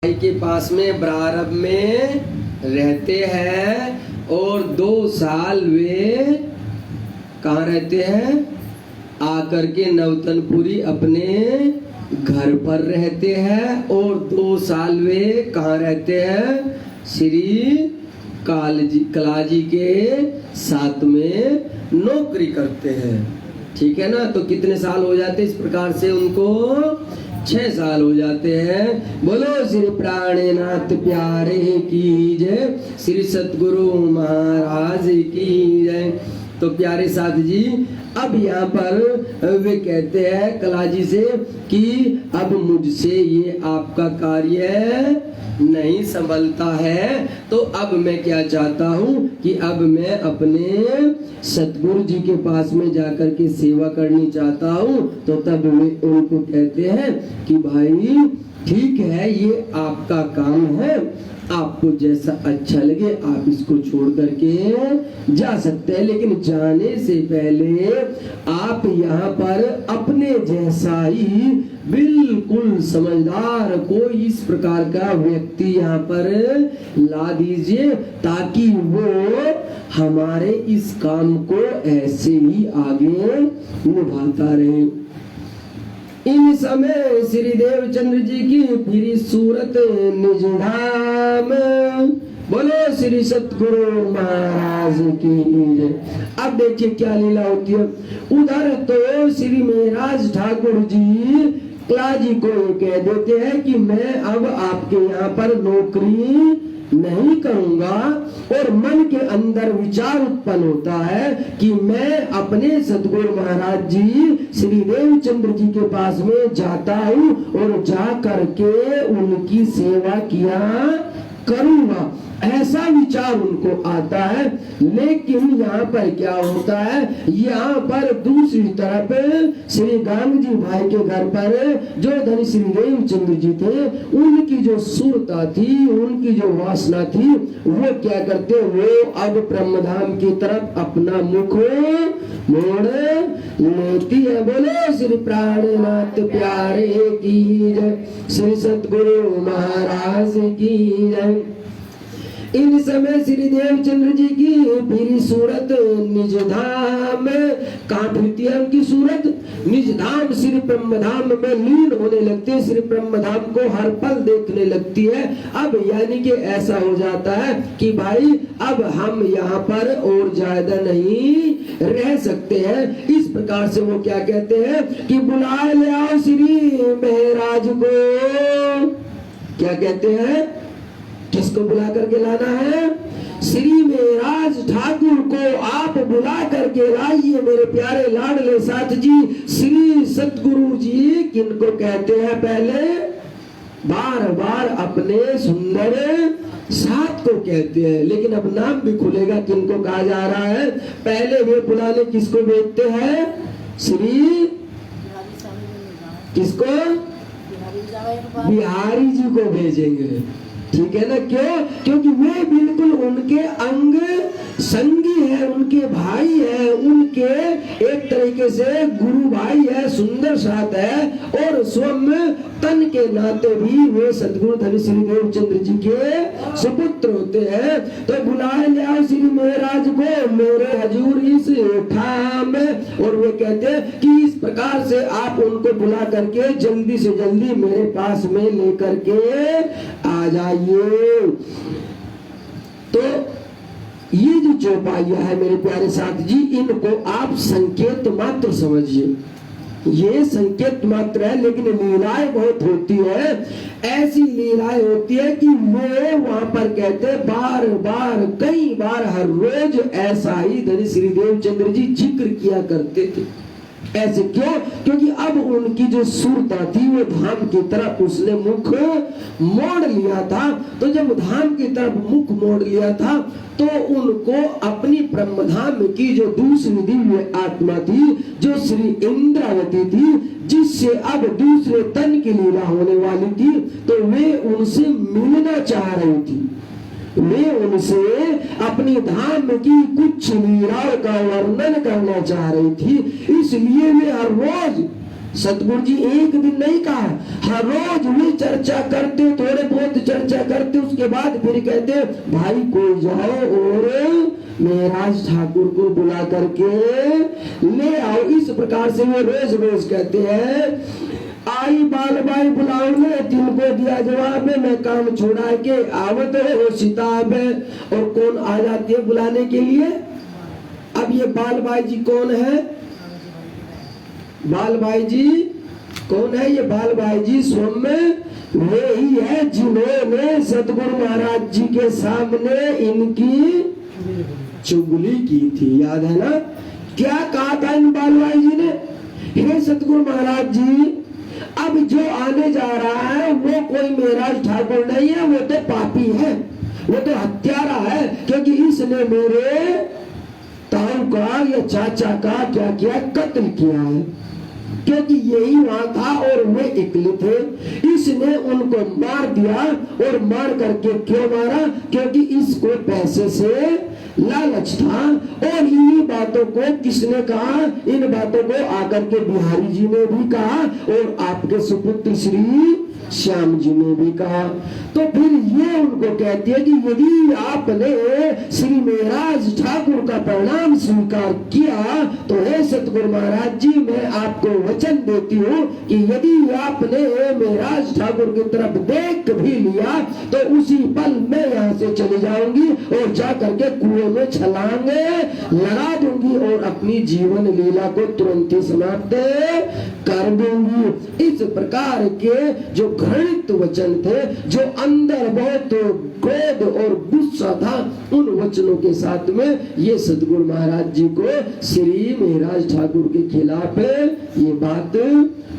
भाई के पास में प्रारंभ में रहते हैं और 2 साल वे कहाँ रहते हैं, आकर के नवतनपुरी अपने घर पर रहते हैं। और 2 साल वे कहाँ रहते हैं, श्री कलाजी के साथ में नौकरी करते हैं। ठीक है ना। तो कितने साल हो जाते इस प्रकार से उनको, 6 साल हो जाते हैं। बोलो श्री प्राणनाथ प्यारे की जय, श्री सतगुरु महाराज की जय। तो प्यारे साथ जी, अब यहाँ पर वे कहते हैं कलाजी से कि अब मुझसे ये आपका कार्य नहीं संभलता है, तो अब मैं क्या चाहता हूँ कि अब मैं अपने सतगुरु जी के पास में जाकर के सेवा करनी चाहता हूँ। तो तब वे उनको कहते हैं कि भाई ठीक है, ये आपका काम है, आपको जैसा अच्छा लगे आप इसको छोड़ करके जा सकते हैं, लेकिन जाने से पहले आप यहाँ पर अपने जैसा ही बिल्कुल समझदार कोई इस प्रकार का व्यक्ति यहाँ पर ला दीजिए, ताकि वो हमारे इस काम को ऐसे ही आगे निभाता रहे। इन समय श्री देवचंद्र जी की फिरी सूरत निज धाम, बोलो श्री सतगुरु महाराज की जय। अब देखिए क्या लीला होती है। उधर तो श्री महाराज ठाकुर जी कलाजी को कह देते हैं कि मैं अब आपके यहाँ पर नौकरी नहीं करूंगा, और मन के अंदर विचार उत्पन्न होता है कि मैं अपने सतगुरु महाराज जी श्री देवचंद्र जी के पास में जाता हूँ और जा करके उनकी सेवा किया करूंगा, ऐसा विचार उनको आता है। लेकिन यहाँ पर क्या होता है, यहाँ पर दूसरी तरफ श्री गांधी जी भाई के घर पर जो धनी श्री देवचंद्र जी थे, उनकी जो सुरता थी, उनकी जो वासना थी, वो क्या करते, वो अब ब्रह्मधाम की तरफ अपना मुख मोड़ लेती है। बोले श्री प्राणनाथ प्यारे की जय, श्री सतगुरु महाराज की जय। इन समय श्री देवचंद्र जी की फिरी सूरत निज धाम, कहाँ फिरती है उनकी सूरत, निज धाम श्री ब्रह्मधाम में लीन होने लगते हैं, श्री ब्रह्मधाम को हर पल देखने लगती है। अब यानी कि ऐसा हो जाता है कि भाई अब हम यहाँ पर और ज्यादा नहीं रह सकते हैं। इस प्रकार से वो क्या कहते हैं कि बुलाए ले आओ श्री महाराज को। क्या कहते हैं, किसको बुला करके लाना है, श्री महाराज ठाकुर को आप बुला करके लाइए। मेरे प्यारे लाडले साथ जी, श्री सतगुरु जी किनको कहते हैं, पहले बार बार अपने सुंदर साथ को कहते हैं, लेकिन अब नाम भी खुलेगा किनको कहा जा रहा है। पहले वे बुलाने किसको भेजते हैं, श्री किसको, बिहारी जी को भेजेंगे। ठीक है ना, क्यों, क्योंकि वे बिल्कुल उनके अंग संगी है, उनके भाई है, उनके एक तरीके से गुरु भाई है, सुंदर साथ है, और स्वयं तन के नाते भी वे सतगुरु धनी श्री देवचंद्र जी के सुपुत्र होते हैं। तो बुलाए ले आओ श्री महाराज को मेरे हजूर इस ठाम, और वे कहते हैं कि इस प्रकार से आप उनको बुला करके जल्दी से जल्दी मेरे पास में लेकर के आ जाइए। तो ये जो चौपाइया है मेरे प्यारे साथ जी, इनको आप संकेत मात्र समझिए, ये संकेत मात्र है, लेकिन लीलाएं बहुत होती है। ऐसी लीलाएं होती है कि वे वहां पर कहते बार बार कई बार हर रोज ऐसा ही धनी श्री देवचंद्र जी जिक्र किया करते थे। ऐसे क्यों, क्योंकि अब उनकी जो सुरता थी वो धाम की तरफ उसने मुख मोड़ लिया था। तो जब धाम की तरफ मुख मोड़ लिया था, तो उनको अपनी ब्रह्मधाम की जो दूसरी दिव्य आत्मा थी, जो श्री इंद्रावती थी, जिससे अब दूसरे तन की लीला होने वाली थी, तो वे उनसे मिलना चाह रही थी। वे उनसे अपनी धाम की कुछ लीलाओं का वर्णन करना चाह रही थी। इसलिए वे हर रोज, सतगुरु जी एक दिन नहीं कहा, हर रोज वे चर्चा करते, थोड़े बहुत चर्चा करते, उसके बाद फिर कहते भाई कोई जाओ और महाराज ठाकुर को बुला करके ले आओ। इस प्रकार से वो रोज रोज कहते हैं आई बाल बाई बुलाओ ने, तिनको दिया जवाब में, मैं काम छोड़ा के आवत हो सिताब है। और कौन आ जाती है बुलाने के लिए? अब ये बाल बाई जी कौन है? बाल बाई जी कौन है? ये बाल बाई जी सौम्य वे ही है जिन्होंने सतगुरु महाराज जी के सामने इनकी चुगली की थी, याद है ना? क्या कहा था इन बाल बाई जी ने? हे सतगुरु महाराज जी, अब जो आने जा रहा है वो कोई महाराज ठाकुर नहीं है, वो तो पापी है, वो तो हत्यारा है, क्योंकि इसने मेरे ताऊ का या चाचा का क्या किया? कत्ल किया है। क्योंकि यही वहां था और वे इकले थे, इसने उनको मार दिया। और मार करके क्यों मारा? क्योंकि इसको पैसे से लालच था। और इन्हीं बातों को किसने कहा? इन बातों को आकर के बिहारी जी ने भी कहा और आपके सुपुत्र श्री श्याम जी ने भी कहा। तो फिर ये उनको कहती है कि यदि आपने श्री महाराज ठाकुर का प्रणाम स्वीकार किया तो हे सतगुरु महाराज जी, मैं आपको वचन देती हूँ कि यदि आपने महाराज ठाकुर की तरफ देख भी लिया तो उसी पल मैं यहाँ से चली जाऊंगी और जा करके कुएं में छलांग लगा दूंगी और अपनी जीवन लीला को तुरंत ही समाप्त कर दूंगी। इस प्रकार के जो घृणित वचन थे, जो अंदर बहुत क्रोध और गुस्सा था, उन वचनों के साथ में ये सतगुरु महाराज जी को श्री महाराज ठाकुर के खिलाफ ये बात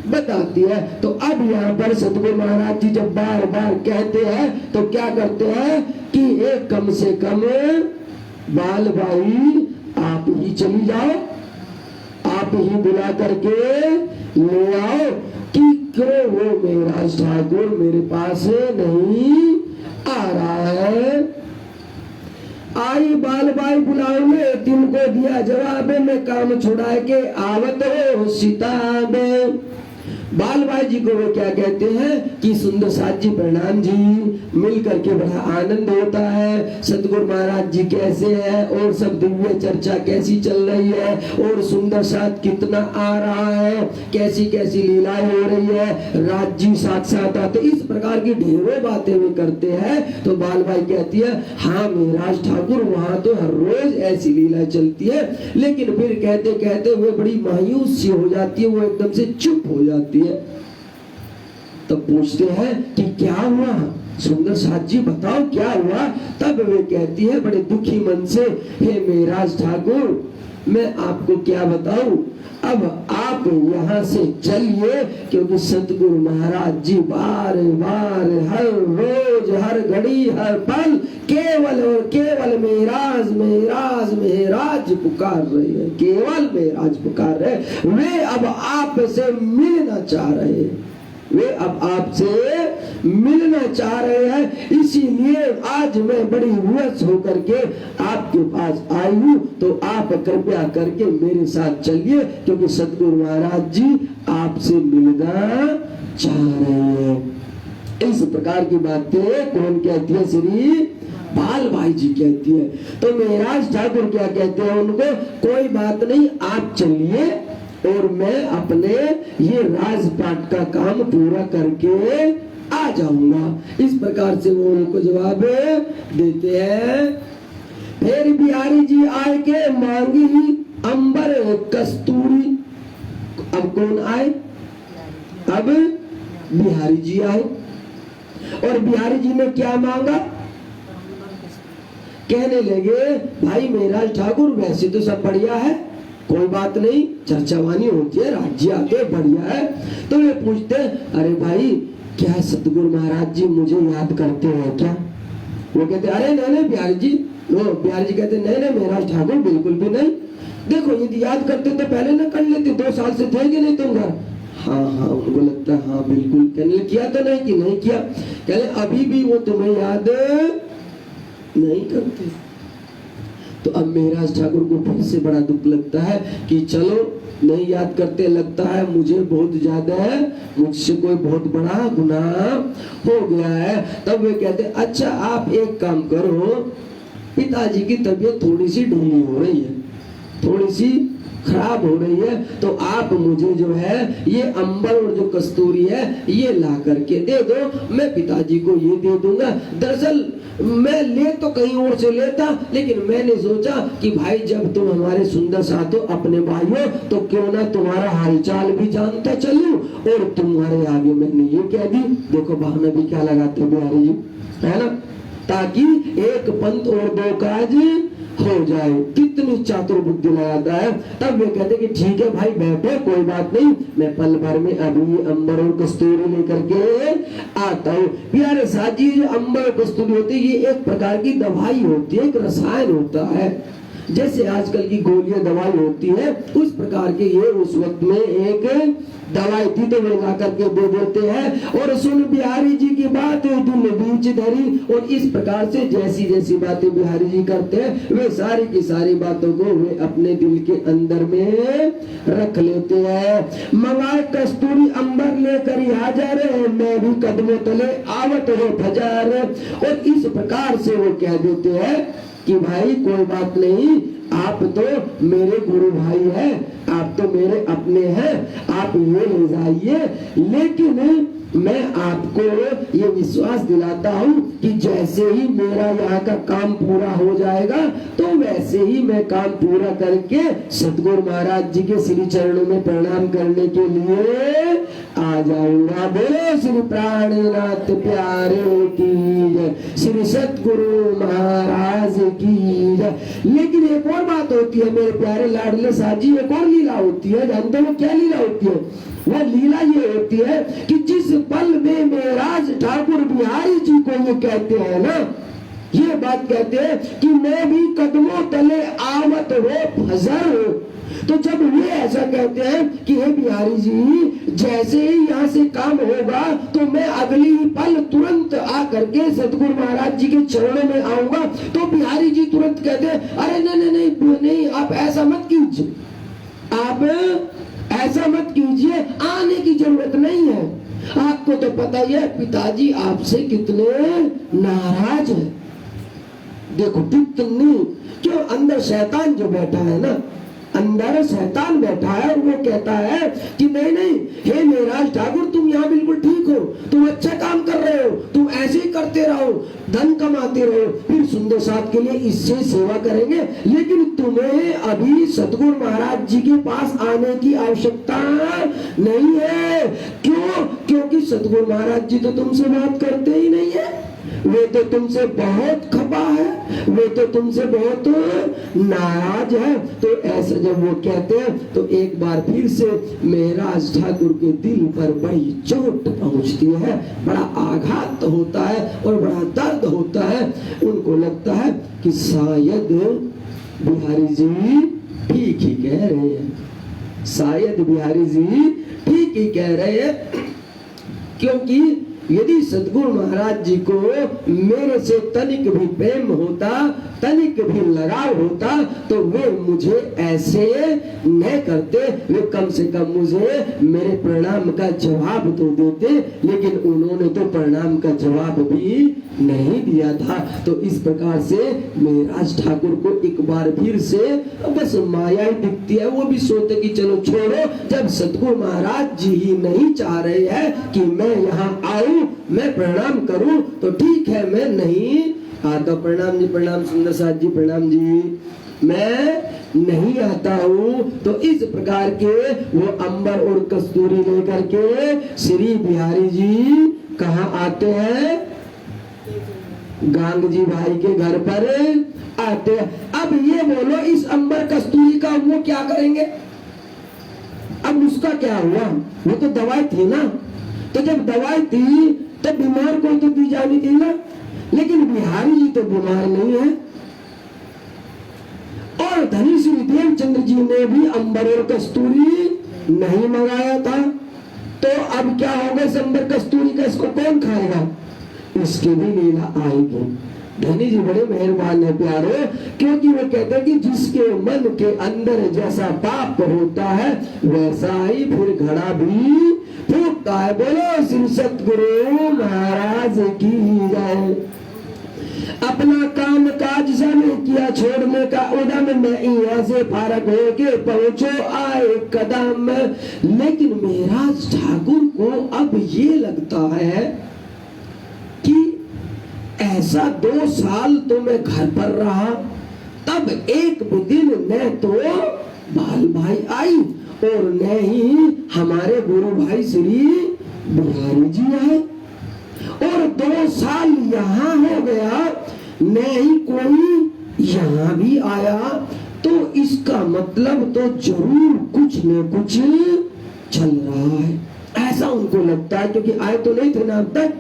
बताती है। तो अब यहाँ पर सतगुरु महाराज जी जब बार बार कहते हैं तो क्या करते हैं कि एक कम से कम बाल भाई आप ही चली जाओ, आप ही बुला करके ले आओ कि क्यों वो महाराज ठाकुर मेरे पास नहीं आ रहा है। आई बाल बाई बुलाओ ने, तिनको दिया जवाब में, काम छुड़ा के आवत हो सिताब। बाल भाई जी को वो क्या कहते हैं कि सुंदर साथ जी प्रणाम जी, मिल करके बड़ा आनंद होता है। सतगुरु महाराज जी कैसे हैं और सब दिव्य चर्चा कैसी चल रही है और सुंदर साथ कितना आ रहा है, कैसी कैसी लीलाएं हो रही है, राज जी साथ साथ आते, इस प्रकार की ढेरों बातें भी करते हैं। तो बाल भाई कहती है हाँ महाराज ठाकुर वहां तो हर रोज ऐसी लीला चलती है। लेकिन फिर कहते कहते हुए बड़ी मायूस सी हो जाती है, वो एकदम से चुप हो जाती है। तब पूछते हैं कि क्या हुआ सुंदर साथ जी, बताओ क्या हुआ। तब वे कहती है बड़े दुखी मन से, हे महाराज ठाकुर मैं आपको क्या बताऊं, अब आप यहाँ से चलिए, क्योंकि सतगुरु महाराज जी बार बार हर रोज हर घड़ी हर पल केवल और केवल महाराज महाराज महाराज पुकार रहे हैं, केवल महाराज पुकार रहे। वे अब आपसे मिलना चाह रहे हैं, वे अब आपसे मिलना चाह रहे हैं। इसीलिए आज मैं बड़ी विवश होकर के आपके पास आई हूँ, तो आप कृपया करके मेरे साथ चलिए, क्योंकि सतगुरु महाराज जी आपसे मिलना चाह रहे हैं। इस प्रकार की बातें कौन कहती है? श्री बाल भाई जी कहती है। तो महाराज ठाकुर क्या कहते हैं उनको, कोई बात नहीं आप चलिए और मैं अपने ये राजपाट का काम पूरा करके आ जाऊंगा। इस प्रकार से वो उनको जवाब देते हैं। फिर बिहारी जी आए के मांगी अंबर कस्तूरी। अब कौन आए? अब बिहारी जी आए और बिहारी जी ने क्या मांगा? कहने लगे भाई महाराज ठाकुर वैसे तो सब बढ़िया है, कोई बात नहीं, चर्चावानी होती है, राज्य आते बढ़िया है। तो वे पूछते अरे भाई क्या सतगुरु महाराज जी मुझे याद करते हैं क्या? वो कहते अरे नहीं बिहारी जी, बिहारी जी कहते नहीं महाराज ठाकुर बिल्कुल भी नहीं। देखो यदि याद करते तो पहले ना कर लेते, 2 साल से थे कि नहीं तुम घर? हाँ उनको लगता है हाँ बिल्कुल। कहने किया तो नहीं कि नहीं किया? कहले अभी भी वो तुम्हें याद नहीं करते। तो अब मेहराज ठाकुर को फिर से बड़ा दुख लगता है कि चलो नहीं याद करते, लगता है मुझे बहुत ज्यादा है, मुझसे कोई बहुत बड़ा गुनाह हो गया है। तब वे कहते अच्छा आप एक काम करो, पिताजी की तबीयत थोड़ी सी ढीली हो रही है, थोड़ी सी खराब हो रही है, तो आप मुझे जो है ये अंबर और जो कस्तूरी है ये ला करके दे दो, मैं पिताजी को ये दे दूंगा। दरअसल मैं ले तो कहीं और से लेता, लेकिन मैंने सोचा कि भाई जब तुम हमारे सुंदर साथ हो, अपने भाई हो, तो क्यों ना तुम्हारा हालचाल भी जानता चलूं और तुम्हारे आगे मैंने ये कह दी। देखो बहाना भी क्या लगाते बिहारी जी, है ना, ताकि एक पंथ और दो काज हो जाए। कितनी चातुर बुद्धि लगाता है। तब वे कहते कि ठीक है भाई बैठो, कोई बात नहीं, मैं पल भर में अभी अंबर और कस्तूरी लेकर के आता हूँ। प्यारे साथी, जो अंबर और कस्तूरी होती है ये एक प्रकार की दवाई होती है, एक रसायन होता है। जैसे आजकल की गोलियां दवाई होती है, उस प्रकार के ये उस वक्त में एक दवाई थी, तो वे ला करके दे देते हैं। और सुन बिहारी जी की बात दिल बीच धरी, और इस प्रकार से जैसी जैसी बातें बिहारी जी करते हैं वे सारी की सारी बातों को वे अपने दिल के अंदर में रख लेते हैं। मंगाए कस्तूरी अंबर लेकर हाजर, मैं भी कदमों तले आवत हो फजार। और इस प्रकार से वो कह देते हैं कि भाई कोई बात नहीं, आप तो मेरे गुरु भाई हैं, आप तो मेरे अपने हैं, आप ये ले जाइए, लेकिन मैं आपको ये विश्वास दिलाता हूँ कि जैसे ही मेरा यहाँ का काम पूरा हो जाएगा तो वैसे ही मैं काम पूरा करके सतगुरु महाराज जी के श्री चरणों में प्रणाम करने के लिए आ जाऊंगा। बोलो श्री प्राणनाथ प्यारे की जय, श्री सतगुरु महाराज की जय। लेकिन एक और बात होती है मेरे प्यारे लाडले साजी, एक और लीला होती है। जानते हो क्या लीला होती है? वो लीला ये होती है कि जिस पल में मेहराज ठाकुर बिहारी जी को ये कहते हैं ना, ये बात कहते हैं कि मैं भी कदमों तले आवत हो फजर, तो जब वे ऐसा कहते हैं कि हे बिहारी जी जैसे ही यहाँ से काम होगा तो मैं अगली ही पल तुरंत आकर के सतगुरु महाराज जी के चरणों में आऊंगा, तो बिहारी जी तुरंत कहते हैं अरे नहीं नहीं नहीं नहीं, आप ऐसा मत कीजिए, आप ऐसा मत कीजिए, आने की जरूरत नहीं है। आपको तो पता ही है पिताजी आपसे कितने नाराज हैं। देखो कितनी, क्यों अंदर शैतान जो बैठा है ना, अंदर शैतान बैठा है और वो कहता है कि नहीं नहीं हे मेहराज ठाकुर तुम यहाँ बिल्कुल ठीक हो, तुम अच्छा काम कर रहे हो, तुम ऐसे ही करते रहो, धन कमाते रहो, फिर सुंदर साथ के लिए इससे सेवा करेंगे, लेकिन तुम्हें अभी सतगुरु महाराज जी के पास आने की आवश्यकता नहीं है। क्यों? क्योंकि सतगुरु महाराज जी तो तुमसे बात करते ही नहीं है, वे तो तुमसे बहुत खपा है, वे तो तुमसे बहुत नाराज है। तो ऐसा जब वो कहते हैं तो एक बार फिर से मेहराज ठाकुर के दिल पर बड़ी चोट पहुंचती है, बड़ा आघात होता है और बड़ा दर्द होता है। उनको लगता है कि शायद बिहारी जी ठीक ही कह रहे हैं, शायद बिहारी जी ठीक ही कह रहे हैं, क्योंकि यदि सतगुरु महाराज जी को मेरे से तनिक भी प्रेम होता, तनिक भी लगाव होता, तो वे मुझे ऐसे न करते, वे कम से कम मुझे मेरे प्रणाम का जवाब तो देते, लेकिन उन्होंने तो प्रणाम का जवाब भी नहीं दिया था। तो इस प्रकार से मेहराज ठाकुर को एक बार फिर से बस माया ही दिखती है। वो भी सोचते कि चलो छोड़ो, जब सतगुरु महाराज जी ही नहीं चाह रहे हैं कि मैं यहाँ आऊं, मैं प्रणाम करूं, तो ठीक है मैं नहीं आता। प्रणाम जी, प्रणाम सुंदर साथ जी, प्रणाम जी, मैं नहीं आता हूँ। तो इस प्रकार के वो अंबर और कस्तूरी लेकर के श्री बिहारी जी कहाँ आते हैं? गांग जी भाई के घर पर आते हैं। अब ये बोलो इस अंबर कस्तूरी का वो क्या करेंगे? अब उसका क्या हुआ? वो तो दवाई थी ना, तो जब दवाई थी तो बीमार को तो दी जानी थी ना, लेकिन बिहारी जी तो बीमार नहीं है। और धनी श्री देवचंद्र जी ने भी अंबर और कस्तूरी नहीं मंगाया था, तो अब क्या होगा? इस अंबर कस्तूरी का इसको कौन खाएगा? इसकी भी लीला आएगी। धनी जी बड़े मेहरबान है प्यारे, क्योंकि वो कहते हैं कि जिसके मन के अंदर जैसा पाप होता है वैसा ही फिर घड़ा भी फूटता है। बोलो श्री सतगुरु महाराज की जय। अपना काम काज सब किया छोड़ने का उदम में यहाँ से फारग होके पहुंचो आए कदम। लेकिन महाराज ठाकुर को अब ये लगता है कि ऐसा 2 साल तो मैं घर पर रहा, तब एक भी दिन न तो बाल भाई आई और न ही हमारे गुरु भाई श्री बिहारी जी आए, और 2 साल यहाँ हो गया न ही कोई यहाँ भी आया, तो इसका मतलब तो जरूर कुछ न कुछ चल रहा है, ऐसा उनको लगता है। क्योंकि आए तो नहीं थे ना अब तक,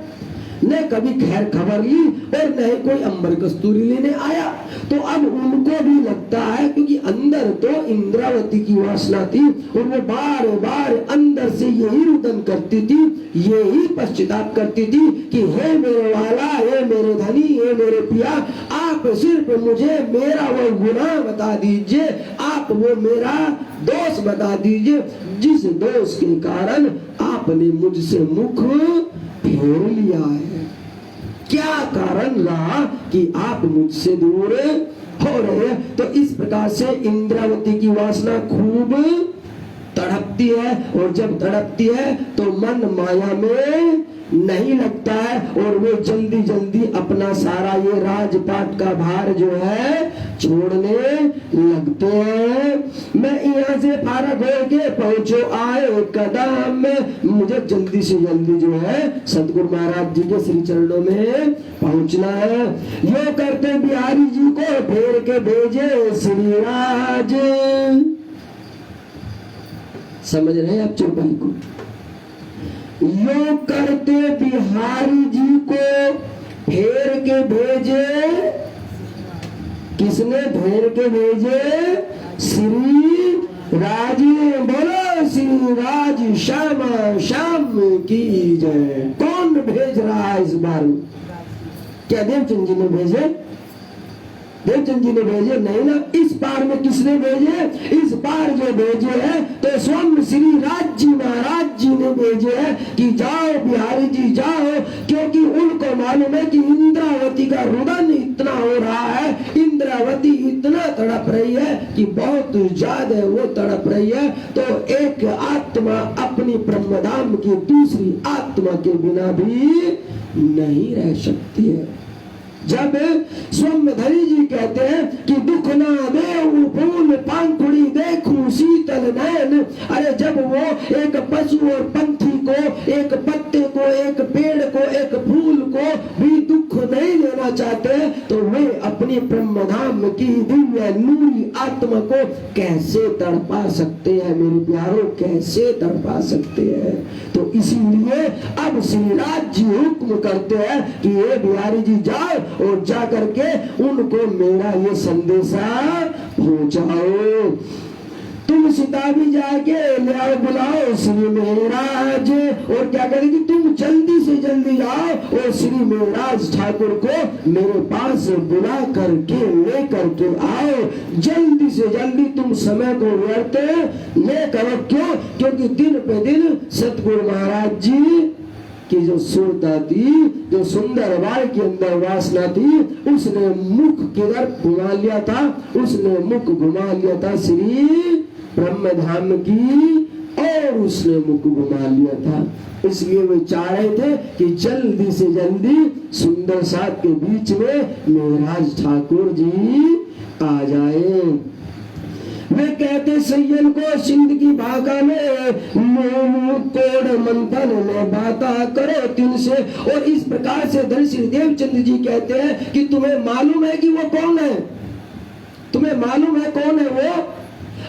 न कभी खैर खबर ली और न ही कोई अंबर कस्तूरी लेने आया, तो अब उनको भी लगता है, क्योंकि अंदर तो इंद्रावती की वासना थी और वो बार बार अंदर से यही रुदन करती थी, यही पश्चाताप करती थी कि हे मेरे वाला, हे मेरे धनी, हे मेरे पिया, आप सिर्फ मुझे मेरा वो गुनाह बता दीजिए, आप वो मेरा दोष बता दीजिए, जिस दोष के कारण आपने मुझसे मुख फेर लिया है। क्या कारण रहा कि आप मुझसे दूर हो रहे हैं? तो इस प्रकार से इंद्रावती की वासना खूब तड़पती है, और जब तड़पती है तो मन माया में नहीं लगता है, और वे जल्दी जल्दी अपना सारा ये राजपाट का भार जो है छोड़ने लगते हैं। मैं यहाँ से फारग होके पहुंचो आए कदम में, मुझे जल्दी से जल्दी जो है सतगुरु महाराज जी के श्री चरणों में पहुंचना है। यो करते बिहारी जी को फेर के भेजे श्री राज। समझ रहे हैं आप चौपाई को? यो करते बिहारी जी को फेर के भेजे, किसने फेर के भेजे? श्री राज। बोलो श्री राज श्याम श्याम की जय। कौन भेज रहा है इस बार? क्या देवचंद जी ने भेजे? देवचंद जी ने भेजे नहीं ना। इस बार में किसने भेजे? इस बार जो भेजे है तो स्वयं श्री राज जी महाराज जी ने भेजे है कि जाओ बिहारी जी जाओ, क्योंकि उनको मालूम है कि इंद्रावती का रुदन इतना हो रहा है, इंद्रावती इतना तड़प रही है कि बहुत ज्यादा वो तड़प रही है। तो एक आत्मा अपनी ब्रह्मधाम की दूसरी आत्मा के बिना भी नहीं रह सकती है। जब स्वयंधरी जी कहते हैं कि दुख ना देव फूल पंखुड़ी देखूं शीतल नयन, अरे जब वो एक पशु और पंछी को, एक पत्ते को, एक पेड़ को, एक फूल को भी दुख नहीं देना चाहते, तो वे अपनी ब्रह्मधाम की दिव्य नूरी आत्मा को कैसे तड़पा सकते हैं? मेरे प्यारों, कैसे तड़पा सकते हैं? तो इसीलिए अब श्री राज जी हुक्म करते हैं कि ये बिहारी जी जाओ और जा करके उनको मेरा ये संदेशा पहुंचाओ। तुम सीता भी जाके ले आओ, बुलाओ श्री महाराज, और क्या करेगी? तुम जल्दी से जल्दी जाओ और श्री महाराज ठाकुर को मेरे पास बुला करके ले करके आओ। जल्दी से जल्दी तुम समय को व्यर्थ न करो। क्यों? क्योंकि दिन पे दिन सतगुरु महाराज जी की जो सुरता थी, जो सुंदर बाल के अंदर वासना थी, उसने मुख किधर घुमा लिया था? उसने मुख घुमा लिया था श्री ब्रह्मधाम की, और उसने मुख घुमा लिया था। इसलिए वे चाह रहे थे कि जल्दी से जल्दी सुंदर साथ के बीच में महाराज ठाकुर जी आ जाए। वे कहते सैयन को सिंध की भागा में कोड मंथन में बाता करो तिन से। और इस प्रकार से धन श्री देवचंद जी कहते हैं कि तुम्हें मालूम है कि वो कौन है? तुम्हें मालूम है कौन है वो?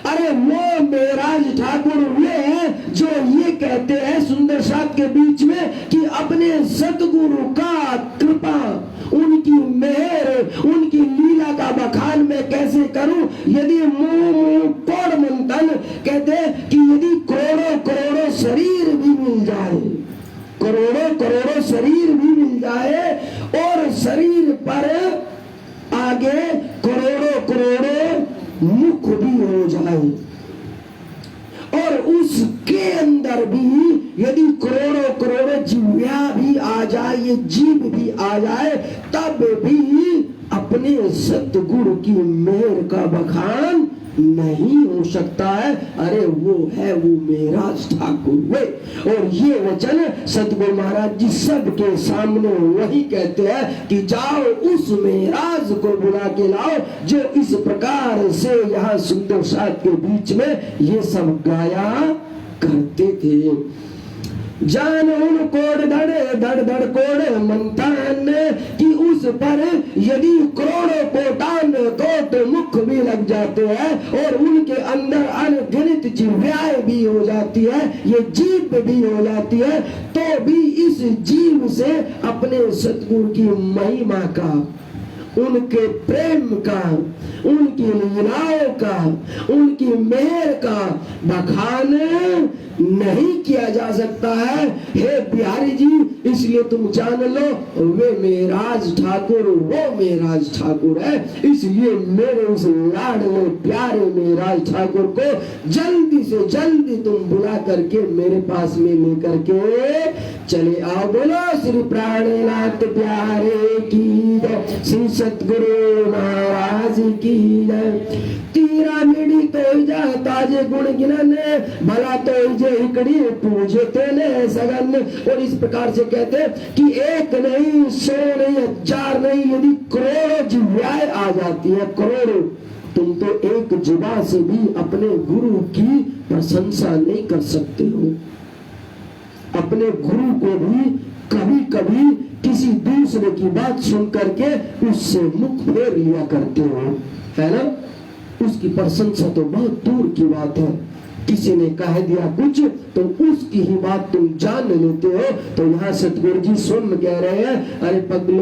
अरे वो महाराज ठाकुर वे हैं जो ये कहते हैं सुंदर साथ के बीच में कि अपने सतगुरु का कृपा, उनकी मेहर, उनकी लीला का बखान मैं कैसे करूं? यदि कोड़ मंथन कहते कि यदि करोड़ों करोड़ों शरीर भी मिल जाए, करोड़ों करोड़ों शरीर भी मिल जाए और शरीर पर आगे करोड़ों करोड़ों मुख भी हो जाए और उसके अंदर भी यदि करोड़ों करोड़ों जिह्वा भी आ जाए, ये जीव भी आ जाए, तब भी अपने सतगुरु की मेहर का बखान नहीं हो सकता है। अरे वो है वो मेराज ठाकुर वे। और ये वचन सतगुरु महाराज जी सबके सामने वही कहते हैं कि जाओ उस मेराज को बुला के लाओ जो इस प्रकार से यहाँ सुंदर साथ के बीच में ये सब गाया करते थे। जान उन कोड़ धड़ धड़ कोड़ मंथन कि उस पर यदि करोड़ों कोटान कोट मुख भी लग जाते हैं और उनके अंदर अनगिनत जिह्वाएं भी हो जाती है, ये जीव भी हो जाती है, तो भी इस जीव से अपने सतगुरु की महिमा का, उनके प्रेम का, उनकी लीलाओं का, उनकी मेहर का बखान नहीं किया जा सकता है। हे बिहारी जी, इसलिए तुम जान लो वे मेराज ठाकुर, वो मेराज ठाकुर है। इसलिए मेरे उस लाडले प्यारे मेराज ठाकुर को जल्दी से जल्दी तुम बुला करके मेरे पास में लेकर के चले आओ। बोलो श्री प्राणनाथ प्यारे की जय, श्री सतगुरु महाराज की जय। तीरा मिड़ी तो जा ताजे गुण गिनन, भला तो जे इकड़ी पूजे तेने सगन। और इस प्रकार से कहते कि एक नहीं, 100 नहीं, 1000 नहीं, यदि करोड़ों जिह्वाएं आ जाती है, करोड़ों, तुम तो एक जुबा से भी अपने गुरु की प्रशंसा नहीं कर सकते हो। अपने गुरु को भी कभी कभी किसी दूसरे की बात सुन करके उससे मुख फेर लिया करते हो, है ना। उसकी प्रशंसा तो बहुत दूर की बात है। किसी ने कह दिया कुछ तो उसकी ही बात तुम जान लेते हो। तो यहाँ सतगुरु जी स्वयं कह रहे हैं, अरे पगलो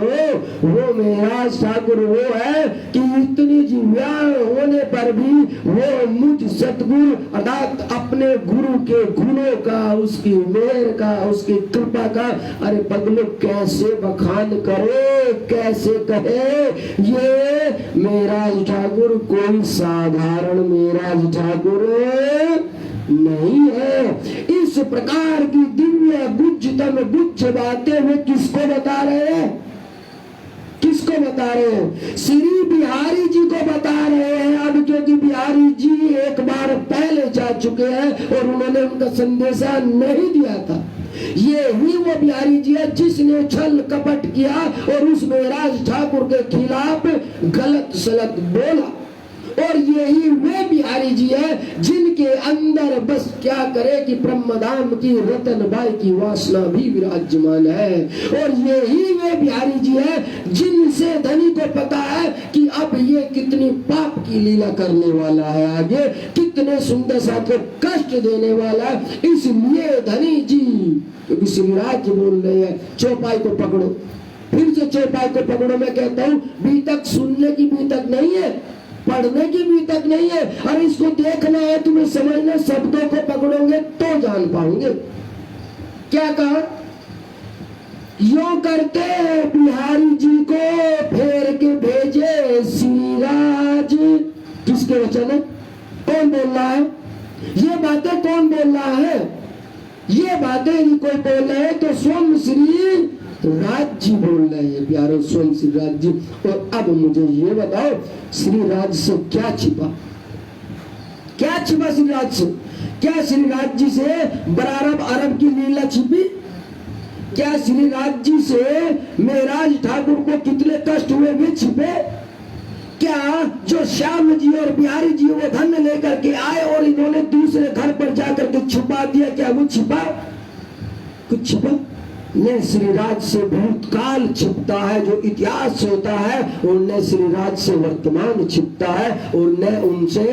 वो मेराज ठाकुर वो है कि इतनी जिह्वा होने पर भी वो मुझ सतगुरु अर्थात अपने गुरु के गुणों का, उसकी मेहर का, उसकी कृपा का, अरे पगलो कैसे बखान करे, कैसे कहे। ये मेराज ठाकुर कोई साधारण मेराज ठाकुर नहीं है। इस प्रकार की दिव्य गुज्जतम गुज्ज बातें वे किसको बता रहे हैं, किसको बता रहे हैं? श्री बिहारी जी को बता रहे हैं। अब क्योंकि बिहारी जी एक बार पहले जा चुके हैं और उन्होंने उनका संदेशा नहीं दिया था। ये ही वो बिहारी जी है जिसने छल कपट किया और उस मेराज ठाकुर के खिलाफ गलत सलत बोला। और यही वे बिहारी जी है जिनके अंदर बस क्या करे कि ब्रह्मधाम की रतनबाई की वासना भी विराजमान है। और यही वे बिहारी जी है जिनसे धनी को पता है कि अब ये कितनी पाप की लीला करने वाला है, आगे कितने सुंदर सा को कष्ट देने वाला है। इसलिए धनी जी, क्योंकि श्रीराज जी बोल रहे हैं चौपाई को पकड़ो, फिर से चौपाई को पकड़ो। मैं कहता हूँ बीतक सुनने की बीतक नहीं है, पढ़ने की भी तक नहीं है। अरे इसको देखना है, तुम्हें समझना, शब्दों को पकड़ोगे तो जान पाओगे। क्या कहा? यो करते बिहारी जी को फेर के भेजे श्रीराज। किसके वचन है? कौन बोल रहा है ये बातें? कौन बोल रहा है ये बातें? यदि कोई बोल रहे हैं तो स्वयं श्री राज जी बोल रहे हैं प्यारो, स्वयं श्री राज जी। और अब मुझे ये बताओ श्री राज से क्या छिपा, क्या छिपा श्री राज से? क्या श्री राज जी से बरारब अरब की लीला छिपी? क्या श्री राज जी से मेराज ठाकुर को कितने कष्ट हुए वे छिपे? क्या जो श्याम जी और बिहारी जी वो धन लेकर के आए और इन्होंने दूसरे घर पर जाकर के छुपा दिया, क्या वो छिपा? कुछ छिपा? न श्री राज से भूतकाल छिपता है, जो इतिहास होता है, और न श्री राज से वर्तमान छिपता है, और न उनसे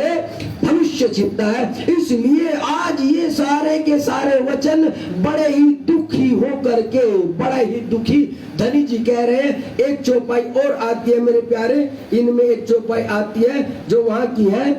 भविष्य छिपता है। इसलिए आज ये सारे के सारे वचन बड़े ही दुखी होकर के, बड़े ही दुखी धनी जी कह रहे हैं। एक चौपाई और आती है मेरे प्यारे, इनमें एक चौपाई आती है जो वहां की है।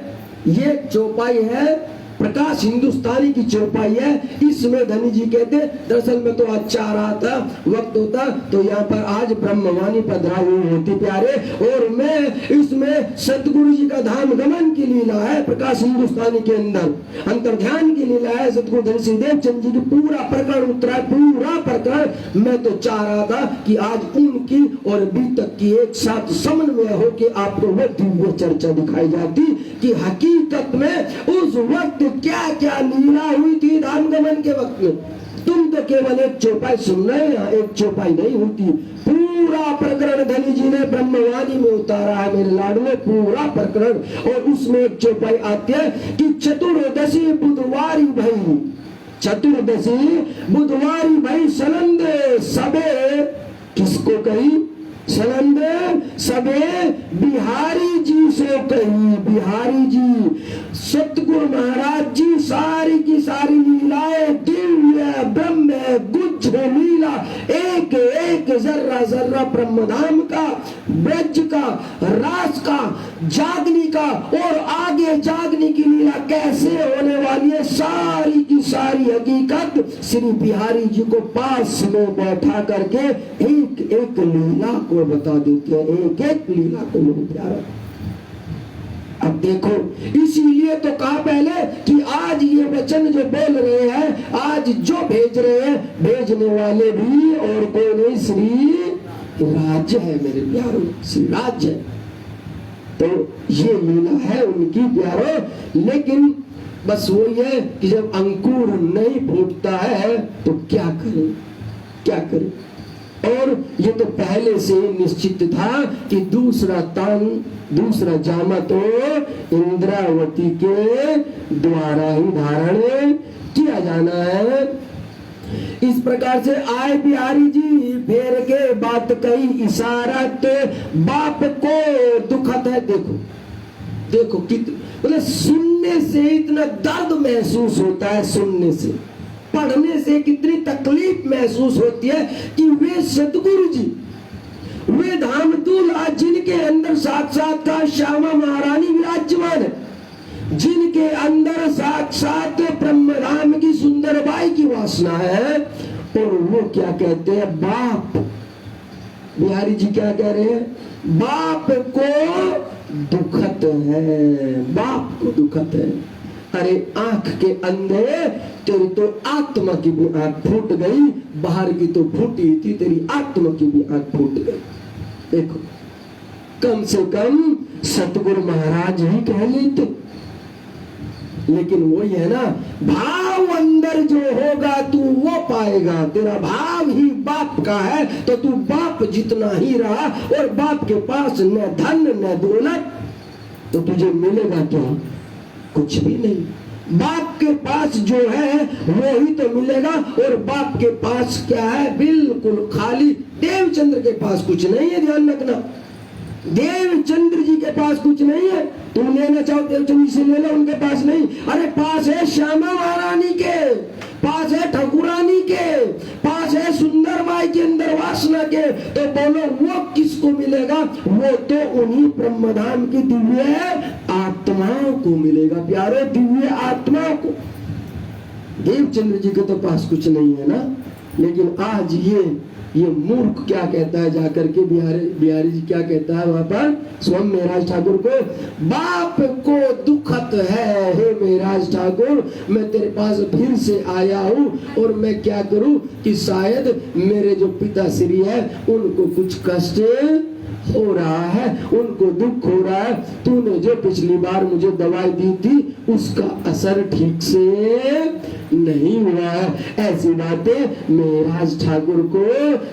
ये चौपाई है प्रकाश हिंदुस्तानी की चौपाई है। इसमें धनी जी कहते दरअसल में तो आज चाह रहा था वक्त होता तो यहाँ पर आज ब्रह्मवाणी पधराई हुई होती प्यारे, और मैं इसमें सतगुरु जी का धाम गमन की लीला है प्रकाश हिंदुस्तानी के अंदर, अंतर्ध्यान की लीला है सतगुरु धनी श्री देवचंद जी की पूरा प्रकरण उतरा है, पूरा प्रकरण। मैं तो चाह रहा था कि आज उनकी और बीतक की एक साथ समन्वय हो के आपको वो दिव्य चर्चा दिखाई जाती कि हकीकत में उस वक्त क्या क्या लीला हुई थी धाम गमन के वक्त में। तुम तो केवल एक चौपाई सुन रहे हैं, एक चौपाई नहीं होती, पूरा प्रकरण धनी जी ने ब्रह्मवाणी में उतारा है मेरे लाडले, पूरा प्रकरण। और उसमें एक चौपाई आती है कि चतुर्दशी बुधवारी भई, चतुर्दशी बुधवारी भई सनंद सबे, किसको कही? सनंद सबे बिहारी जी से कही, बिहारी जी। सतगुरु महाराज जी सारी की सारी लीलाएं दिव्य ब्रह्म गुज्ज लीला, एक एक जर्रा जर्रा ब्रह्मधाम का, ब्रज का, रास का, जागनी का और आगे जागनी की लीला कैसे होने वाली है, सारी की सारी हकीकत श्री बिहारी जी को पास में बैठा करके एक एक लीला को बता देते हैं, एक एक लीला को मेरे प्यारा। अब देखो इसीलिए तो कहा पहले कि आज ये वचन जो बोल रहे हैं, आज जो भेज रहे हैं, भेजने वाले भी और कोई नहीं श्री राज्य है मेरे प्यारों, श्री राज्य है। तो ये लीला है उनकी प्यारों। लेकिन बस वो ये कि जब अंकुर नहीं फूटता है तो क्या करें, क्या करें। और ये तो पहले से निश्चित था कि दूसरा जामा तो इंद्रावती के द्वारा ही धारण किया जाना है। इस प्रकार से आए बिहारी जी फेर के बात कही इशारत, बाप को दुखत है। देखो देखो मतलब सुनने से इतना दर्द महसूस होता है, सुनने से, पढ़ने से कितनी तकलीफ महसूस होती है कि वे सतगुरु जी, वे धाम दूल्हा जिनके अंदर साक्षात श्यामा महारानी विराजमान है, जिनके अंदर साक्षात ब्रह्मधाम की सुंदर बाई की वासना है, और वो क्या कहते हैं, बाप। बिहारी जी क्या कह रहे हैं, बाप को दुखत है, बाप को दुखत है। अरे आंख के अंधे, तेरी तो आत्मा की भी आंख फूट गई, बाहर की तो फूटी थी, तेरी आत्मा की भी आंख फूट गई। देखो कम से कम सतगुरु महाराज ही कह लेते। लेकिन वही है ना, भाव अंदर जो होगा तू वो पाएगा। तेरा भाव ही बाप का है तो तू बाप जितना ही रहा, और बाप के पास न धन न दौलत, तो तुझे मिलेगा क्या? कुछ भी नहीं। बाप के पास जो है वो ही तो मिलेगा, और बाप के पास क्या है? बिल्कुल खाली। देवचंद्र के पास कुछ नहीं है, ध्यान रखना। देवचंद्र जी के पास कुछ नहीं है। तुम लेना चाहो देवचंद्र जी से ले लो, उनके पास नहीं। अरे पास है श्यामा महारानी के, पास है ठाकुरानी के, पास है सुंदर बाई के अंदर वासना के। तो बोलो वो किसको मिलेगा? वो तो उन्हीं ब्रह्मधाम की दिव्य आत्माओं को मिलेगा प्यारे, दिव्य आत्माओं को। देवचंद्र जी के तो पास कुछ नहीं है ना। लेकिन आज ये मूर्ख क्या कहता है जाकर के, बिहारी जी क्या कहता है वहां पर स्वयं मेराज ठाकुर को, बाप को दुखत है। हे मेराज ठाकुर, मैं तेरे पास फिर से आया हूँ, और मैं क्या करूँ कि शायद मेरे जो पिता श्री है उनको कुछ कष्ट हो रहा है, उनको दुख हो रहा है। तूने जो पिछली बार मुझे दवाई दी थी उसका असर ठीक से नहीं हुआ है। ऐसी बातें मेराज ठाकुर को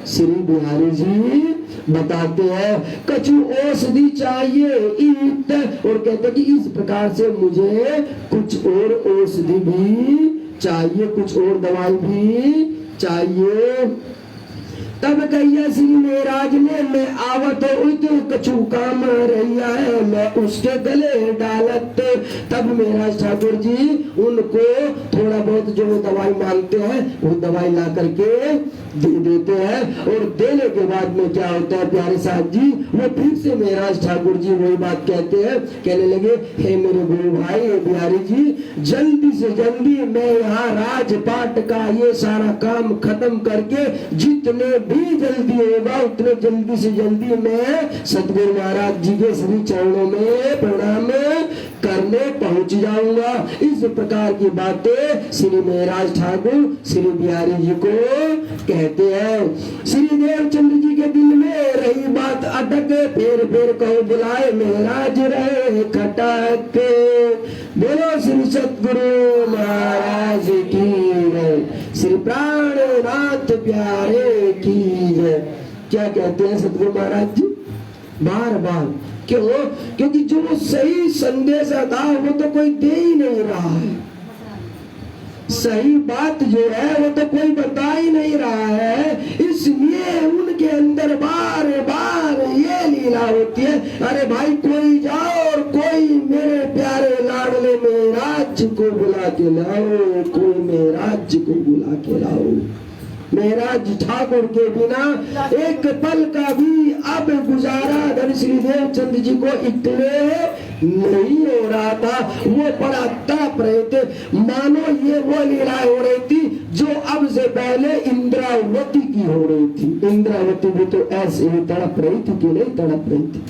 श्री बिहारी जी बताते हैं। कछु औषधि चाहिए ईट, और कहते कि इस प्रकार से मुझे कुछ और औषधि भी चाहिए, कुछ और दवाई भी चाहिए। तब कहिया श्री मेराज ने, मैं आवत कछु काम रहिया है, मैं उसके गले डालत। तब मेराज ठाकुर जी उनको थोड़ा बहुत जो दवाई मांगते हैं वो दवाई ला करके दे देते हैं। और देने के बाद में क्या होता है प्यारे साहब जी, वो फिर से मेहराज ठाकुर जी वही बात कहते हैं, कहने लगे हे मेरे गुरु भाई, हे बिहारी जी, जल्दी से जल्दी मैं यहाँ राजपाट का ये सारा काम खत्म करके जितने भी जल्दी होगा उतने जल्दी से जल्दी मैं सतगुरु महाराज जी के श्री चरणों में प्रणाम करने पहुंच जाऊंगा। इस प्रकार की बातें श्री मेहराज ठाकुर श्री बिहारी जी को कहते हैं। श्री देवचंद्र जी के दिल में रही बात अटक, फिर कहो बुलाए मेहराज रहे खटक। बोलो श्री सतगुरु महाराज की जय, श्री प्राणनाथ प्यारे की जय। क्या कहते हैं सतगुरु महाराज जी बार बार, क्यों? क्योंकि जो सही संदेश था वो तो कोई दे ही नहीं रहा है, सही बात जो है वो तो कोई बता ही नहीं रहा है, इसलिए उनके अंदर बार बार ये लीला होती है, अरे भाई कोई जाओ और कोई मेरे प्यारे लाडले मेहराज को बुला के लाओ, कोई मेहराज को बुला के लाओ। मेहराज ठाकुर के बिना एक पल का भी अब गुजारा धन श्री देवचंद जी को इकले नहीं हो रहा था। वो बड़ा तड़प रहे थे, मानो ये वो लीला हो रही थी जो अब से पहले इंद्रावती की हो रही थी। इंद्रावती भी तो ऐसे ही तड़प रही थी कि नहीं तड़प रही थी,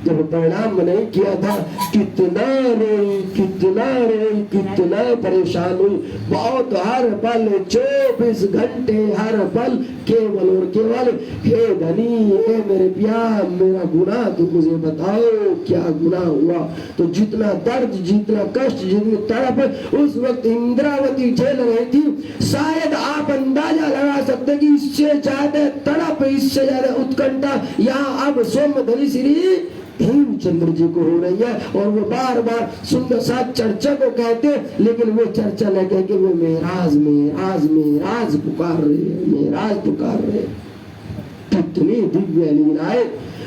जब प्रणाम नहीं किया था कितना रोई, कितना रोई, कितना परेशान हुई, बहुत हर पल 24 घंटे हर पल केवल और केवल हे धनी, हे मेरे प्यार, मेरा गुनाह तो मुझे बताओ क्या गुनाह हुआ। तो जितना दर्द, जितना कष्ट, जितनी तड़प उस वक्त इंद्रावती झेल रही थी, शायद आप अंदाजा लगा सकते कि इससे ज्यादा तड़प, इससे ज्यादा उत्कंठा यहाँ अब सोमधनी श्री हेमचंद्र जी को हो रही है। और वो बार बार सुंदर साथ चर्चा को कहते, लेकिन वो चर्चा न कह के वो मेहराज मेहराज मेहराज पुकार रहे हैं, मेहराज पुकार रहे हैं। कितनी दिव्य लीलाएं।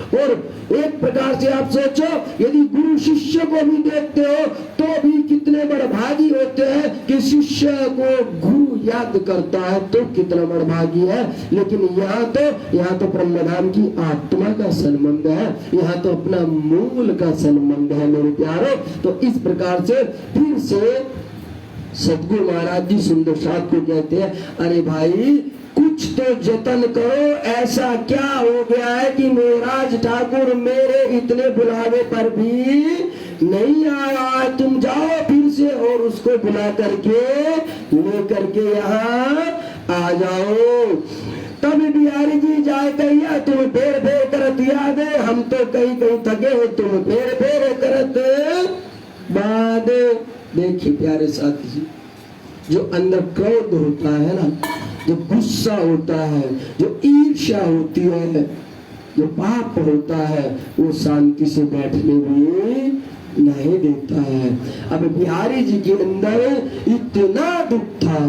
और एक प्रकार से आप सोचो, यदि गुरु शिष्य को भी देखते हो तो भी कितने बड़भागी होते हैं कि शिष्य को गुरु याद करता है, तो कितना बड़भागी है। लेकिन यहाँ तो ब्रह्मधाम की आत्मा का संबंध है, यहाँ तो अपना मूल का संबंध है मेरे प्यारो। तो इस प्रकार से फिर से सतगुरु महाराज जी सुंदर साथ को कहते हैं, अरे भाई कुछ तो जतन करो, ऐसा क्या हो गया है कि मेहराज ठाकुर मेरे इतने बुलावे पर भी नहीं आया, तुम जाओ फिर से और उसको बुला करके लेकर के यहाँ आ जाओ। तब बिहारी जी जाए कहिया, तुम फेर फेर करत याद है, हम तो कहीं कहीं थके हो, तुम फेर फेर करत बाद। देखिए प्यारे साथी जी, जो अंदर क्रोध होता है ना, जो गुस्सा होता है, जो ईर्ष्या होती है, जो पाप होता है, वो शांति से बैठने भी नहीं देता है। अब बिहारी जी के अंदर इतना दुख था,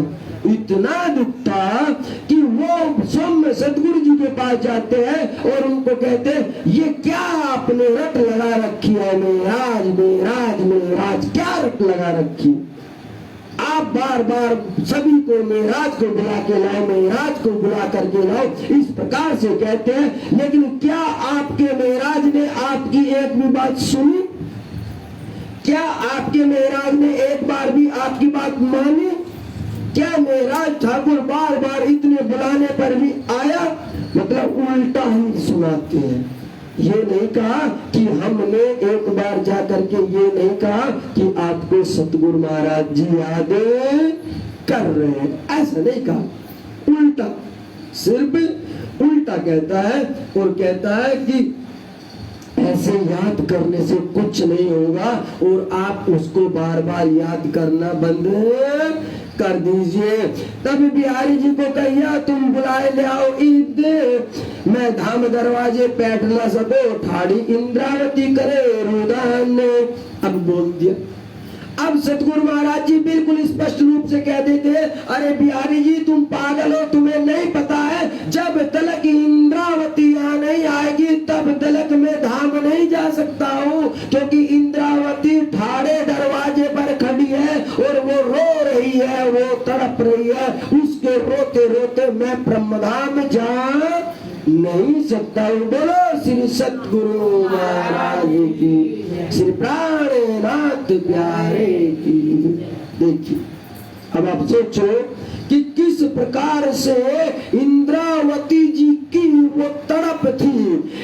इतना दुख था कि वो सौम्य सतगुरु जी के पास जाते हैं और उनको कहते हैं, ये क्या आपने रट लगा रखी है मेहराज, मेहराज, मेहराज, क्या रट लगा रखी? आप बार बार सभी को मेहराज को बुला के लाओ, मेहराज को बुला करके लाओ, इस प्रकार से कहते हैं। लेकिन क्या आपके मेहराज ने आपकी एक भी बात सुनी? क्या आपके मेहराज ने एक बार भी आपकी बात मानी? क्या मेहराज ठाकुर बार बार इतने बुलाने पर भी आया? मतलब उल्टा ही सुनाते हैं। ये नहीं कहा कि हमने एक बार जा करके, ये नहीं कहा कि आपको सतगुरु महाराज जी याद कर रहे हैं, ऐसा नहीं कहा, उल्टा, सिर्फ उल्टा कहता है। और कहता है कि ऐसे याद करने से कुछ नहीं होगा और आप उसको बार बार याद करना बंद कर दीजिए। तब बिहारी जी को कहिया, तुम बुलाए ले आओ ईद, मैं धाम दरवाजे पैठ न सको, ठाड़ी इंद्रावती करे रुदान ने। अब बोल दिया। अब सतगुरु महाराज जी बिल्कुल स्पष्ट रूप से कह देते, अरे बिहारी जी तुम पागल हो, तुम्हें नहीं पता है, जब तलक इंद्रावती यहाँ नहीं आएगी तब तलक मैं धाम नहीं जा सकता हूँ, क्योंकि इंद्रावती ठाड़े दरवाजे पर खड़ी है और वो रो रही है है, वो तड़प रही है, उसके रोते रोते मैं ब्रह्मधाम जा नहीं सकता हूँ। बोलो श्री सतगुरु महाराज की, श्री प्राणनाथ प्यारे की। देखिए अब आप सोचो कि किस प्रकार से इंद्रावती जी की वो तड़प थी,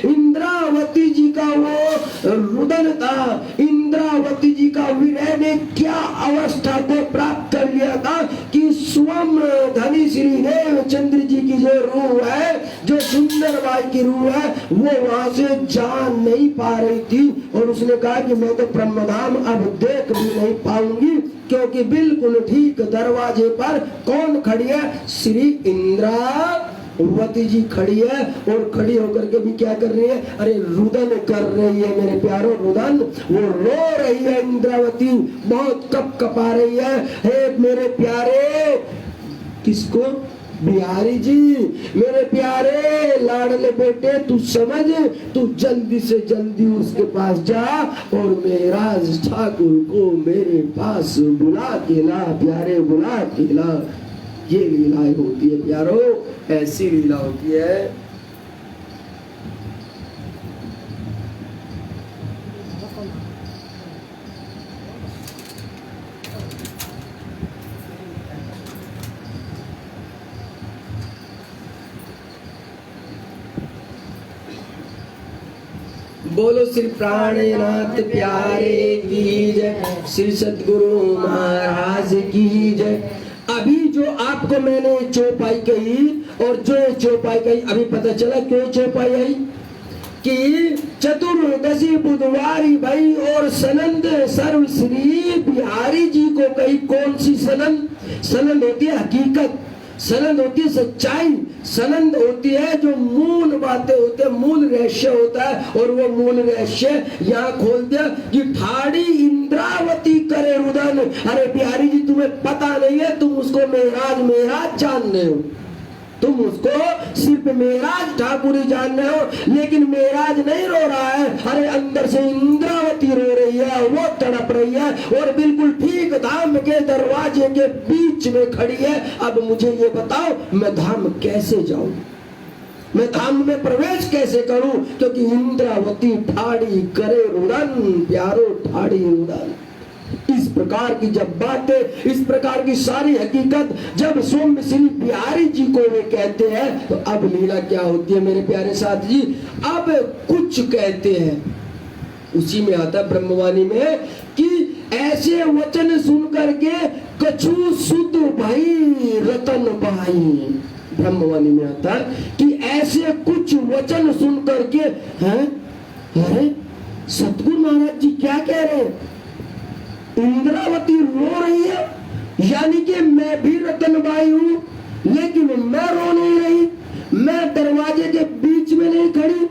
इंद्रावती जी का वो रुदन था, इंद्रावती जी का विरह ने क्या अवस्था को प्राप्त कर लिया था कि स्वयं धनी श्री देवचंद्र जी की जो रूह है, जो सुंदर बाई की रूह है, वो वहां से जा नहीं पा रही थी। और उसने कहा कि मैं तो ब्रह्मधाम अब देख भी नहीं पाऊंगी, क्योंकि बिल्कुल ठीक दरवाजे पर कौन खड़ी है? श्री इंद्रावती जी खड़ी है। और खड़ी होकर के भी क्या कर रही है? अरे रुदन कर रही है मेरे प्यारो, रुदन। वो रो रही है इंद्रावती, बहुत कप कपा रही है। हे मेरे प्यारे, किसको? बिहारी जी, मेरे प्यारे लाडले बेटे, तू समझ, तू जल्दी से जल्दी उसके पास जा और मेराज ठाकुर को मेरे पास बुला के ला, प्यारे बुला के ला। ये लीलाएं होती है प्यारो, ऐसी लीला होती है। बोलो श्री प्राणनाथ प्यारे की जय, श्री सतगुरु महाराज की जय। अभी जो आपको मैंने चौपाई कही, और जो चौपाई कही अभी पता चला क्यों चौपाई आई? कि चतुर्दशी बुधवारी भाई और सनंद सर्व श्री बिहारी जी को कही। कौन सी सनंद? सनंद होती है हकीकत, सनंद होती है सच्चाई, सनंद होती है जो मूल बातें होते हैं, मूल रहस्य होता है। और वो मूल रहस्य यहाँ खोल दिया कि ठाड़ी इंद्रावती करे रुदन। अरे बिहारी जी, तुम्हें पता नहीं है, तुम उसको मेराज मेराज जान रहे हो, तुम उसको सिर्फ मेराज ठाकुर ही जान रहे हो, लेकिन मेराज नहीं रो रहा है। अरे अंदर से इंद्रावती रो रही है, वो तड़प रही है, और बिल्कुल ठीक धाम के दरवाजे के बीच में खड़ी है। अब मुझे ये बताओ, मैं धाम कैसे जाऊं, मैं धाम में प्रवेश कैसे करूं? क्योंकि इंद्रावती ठाड़ी करे रुदन, प्यारो ठाड़ी रुदन। इस प्रकार की जब बातें, इस प्रकार की सारी हकीकत जब सोम श्री बिहारी जी को वे कहते हैं, तो अब लीला क्या होती है मेरे प्यारे साथ जी? अब कुछ कहते हैं, उसी में आता है ब्रह्मवाणी में कि ऐसे वचन सुन करके कछु शुद्ध भाई रतन भाई। ब्रह्मवाणी में आता है कि ऐसे कुछ वचन सुन करके हैं, अरे सतगुरु महाराज जी क्या कह रहे हैं? इंद्रावती रो रही है, यानी कि मैं भी रतनबाई हूं, लेकिन मैं रो नहीं रही, मैं दरवाजे के बीच में नहीं खड़ी,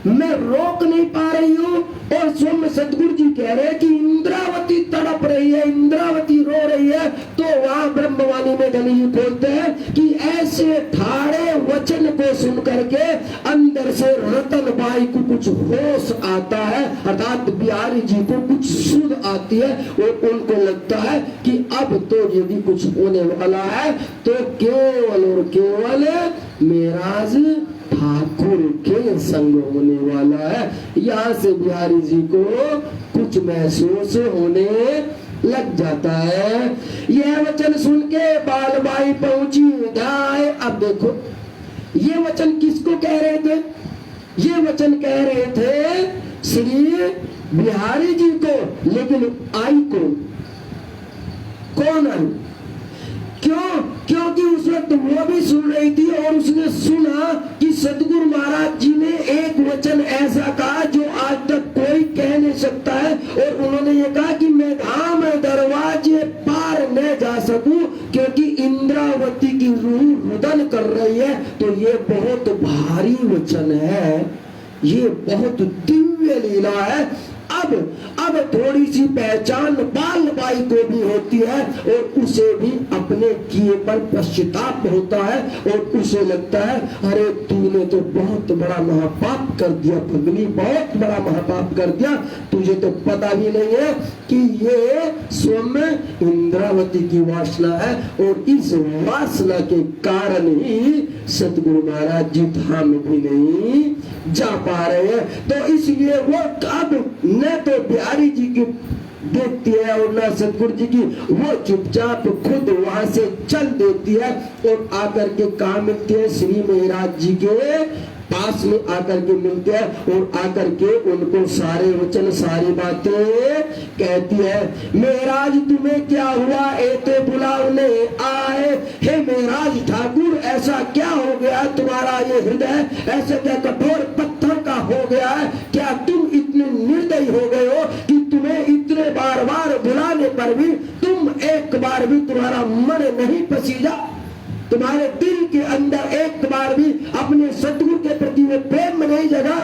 मैं रोक नहीं पा रही हूँ। और स्वयं सतगुरु जी कह रहे हैं कि इंद्रावती तड़प रही है, इंद्रावती रो रही है। तो वहां ब्रह्मवाणी में धनी जी बोलते हैं कि ऐसे ठाड़े वचन को सुन करके अंदर से रतन बाई को कुछ होश आता है, अर्थात बिहारी जी को कुछ सुध आती है, और उनको लगता है कि अब तो यदि कुछ होने वाला है तो केवल और केवल मेराज ठाकुर के संग होने वाला है। यहाँ से बिहारी जी को कुछ महसूस होने लग जाता है। यह वचन सुन के बालबाई पहुंची विदाई। अब देखो ये वचन किसको कह रहे थे? ये वचन कह रहे थे श्री बिहारी जी को, लेकिन आई को कौन आई? क्यों? क्योंकि उस वक्त वो भी सुन रही थी, और उसने सुना कि सतगुरु महाराज जी ने एक वचन ऐसा कहा जो आज तक कोई कह नहीं सकता है। और उन्होंने ये कहा कि मैं धाम दरवाजे पार न जा सकूं, क्योंकि इंद्रावती की रूह रुदन कर रही है। तो ये बहुत भारी वचन है, ये बहुत दिव्य लीला है। अब अब थोड़ी सी पहचान बाल बाई को भी होती है और उसे भी अपने किए पर पश्चाताप होता है और उसे लगता है अरे तूने तो बहुत बड़ा महापाप कर दिया पगली, बहुत बड़ा महापाप कर दिया, तुझे तो पता भी नहीं है कि ये स्वयं इंद्रावती की वासना है और इस वासना के कारण ही सतगुरु महाराज जी धाम भी नहीं जा पा रहे हैं। तो इसलिए वो अब न तो बिहारी जी की देखती है और ना सतगुरु जी की, वो चुपचाप खुद वहां से चल देती है और आकर के कहा मिलती है श्री महाराज जी के पास में आकर के मिलते हैं और आकर के उनको सारे वचन सारी बातें कहती है। महाराज तुम्हें क्या हुआ, एते बुलावने आए, हे महाराज ठाकुर ऐसा क्या हो गया, तुम्हारा ये हृदय ऐसे क्या कठोर पत्थर का हो गया है, क्या तुम इतने निर्दयी हो गए हो कि तुम्हें इतने बार बार बुलाने पर भी तुम एक बार भी तुम्हारा मन नहीं पसीजा, तुम्हारे दिल के अंदर एक बार भी अपने सतगुरु के प्रति में प्रेम नहीं जगा,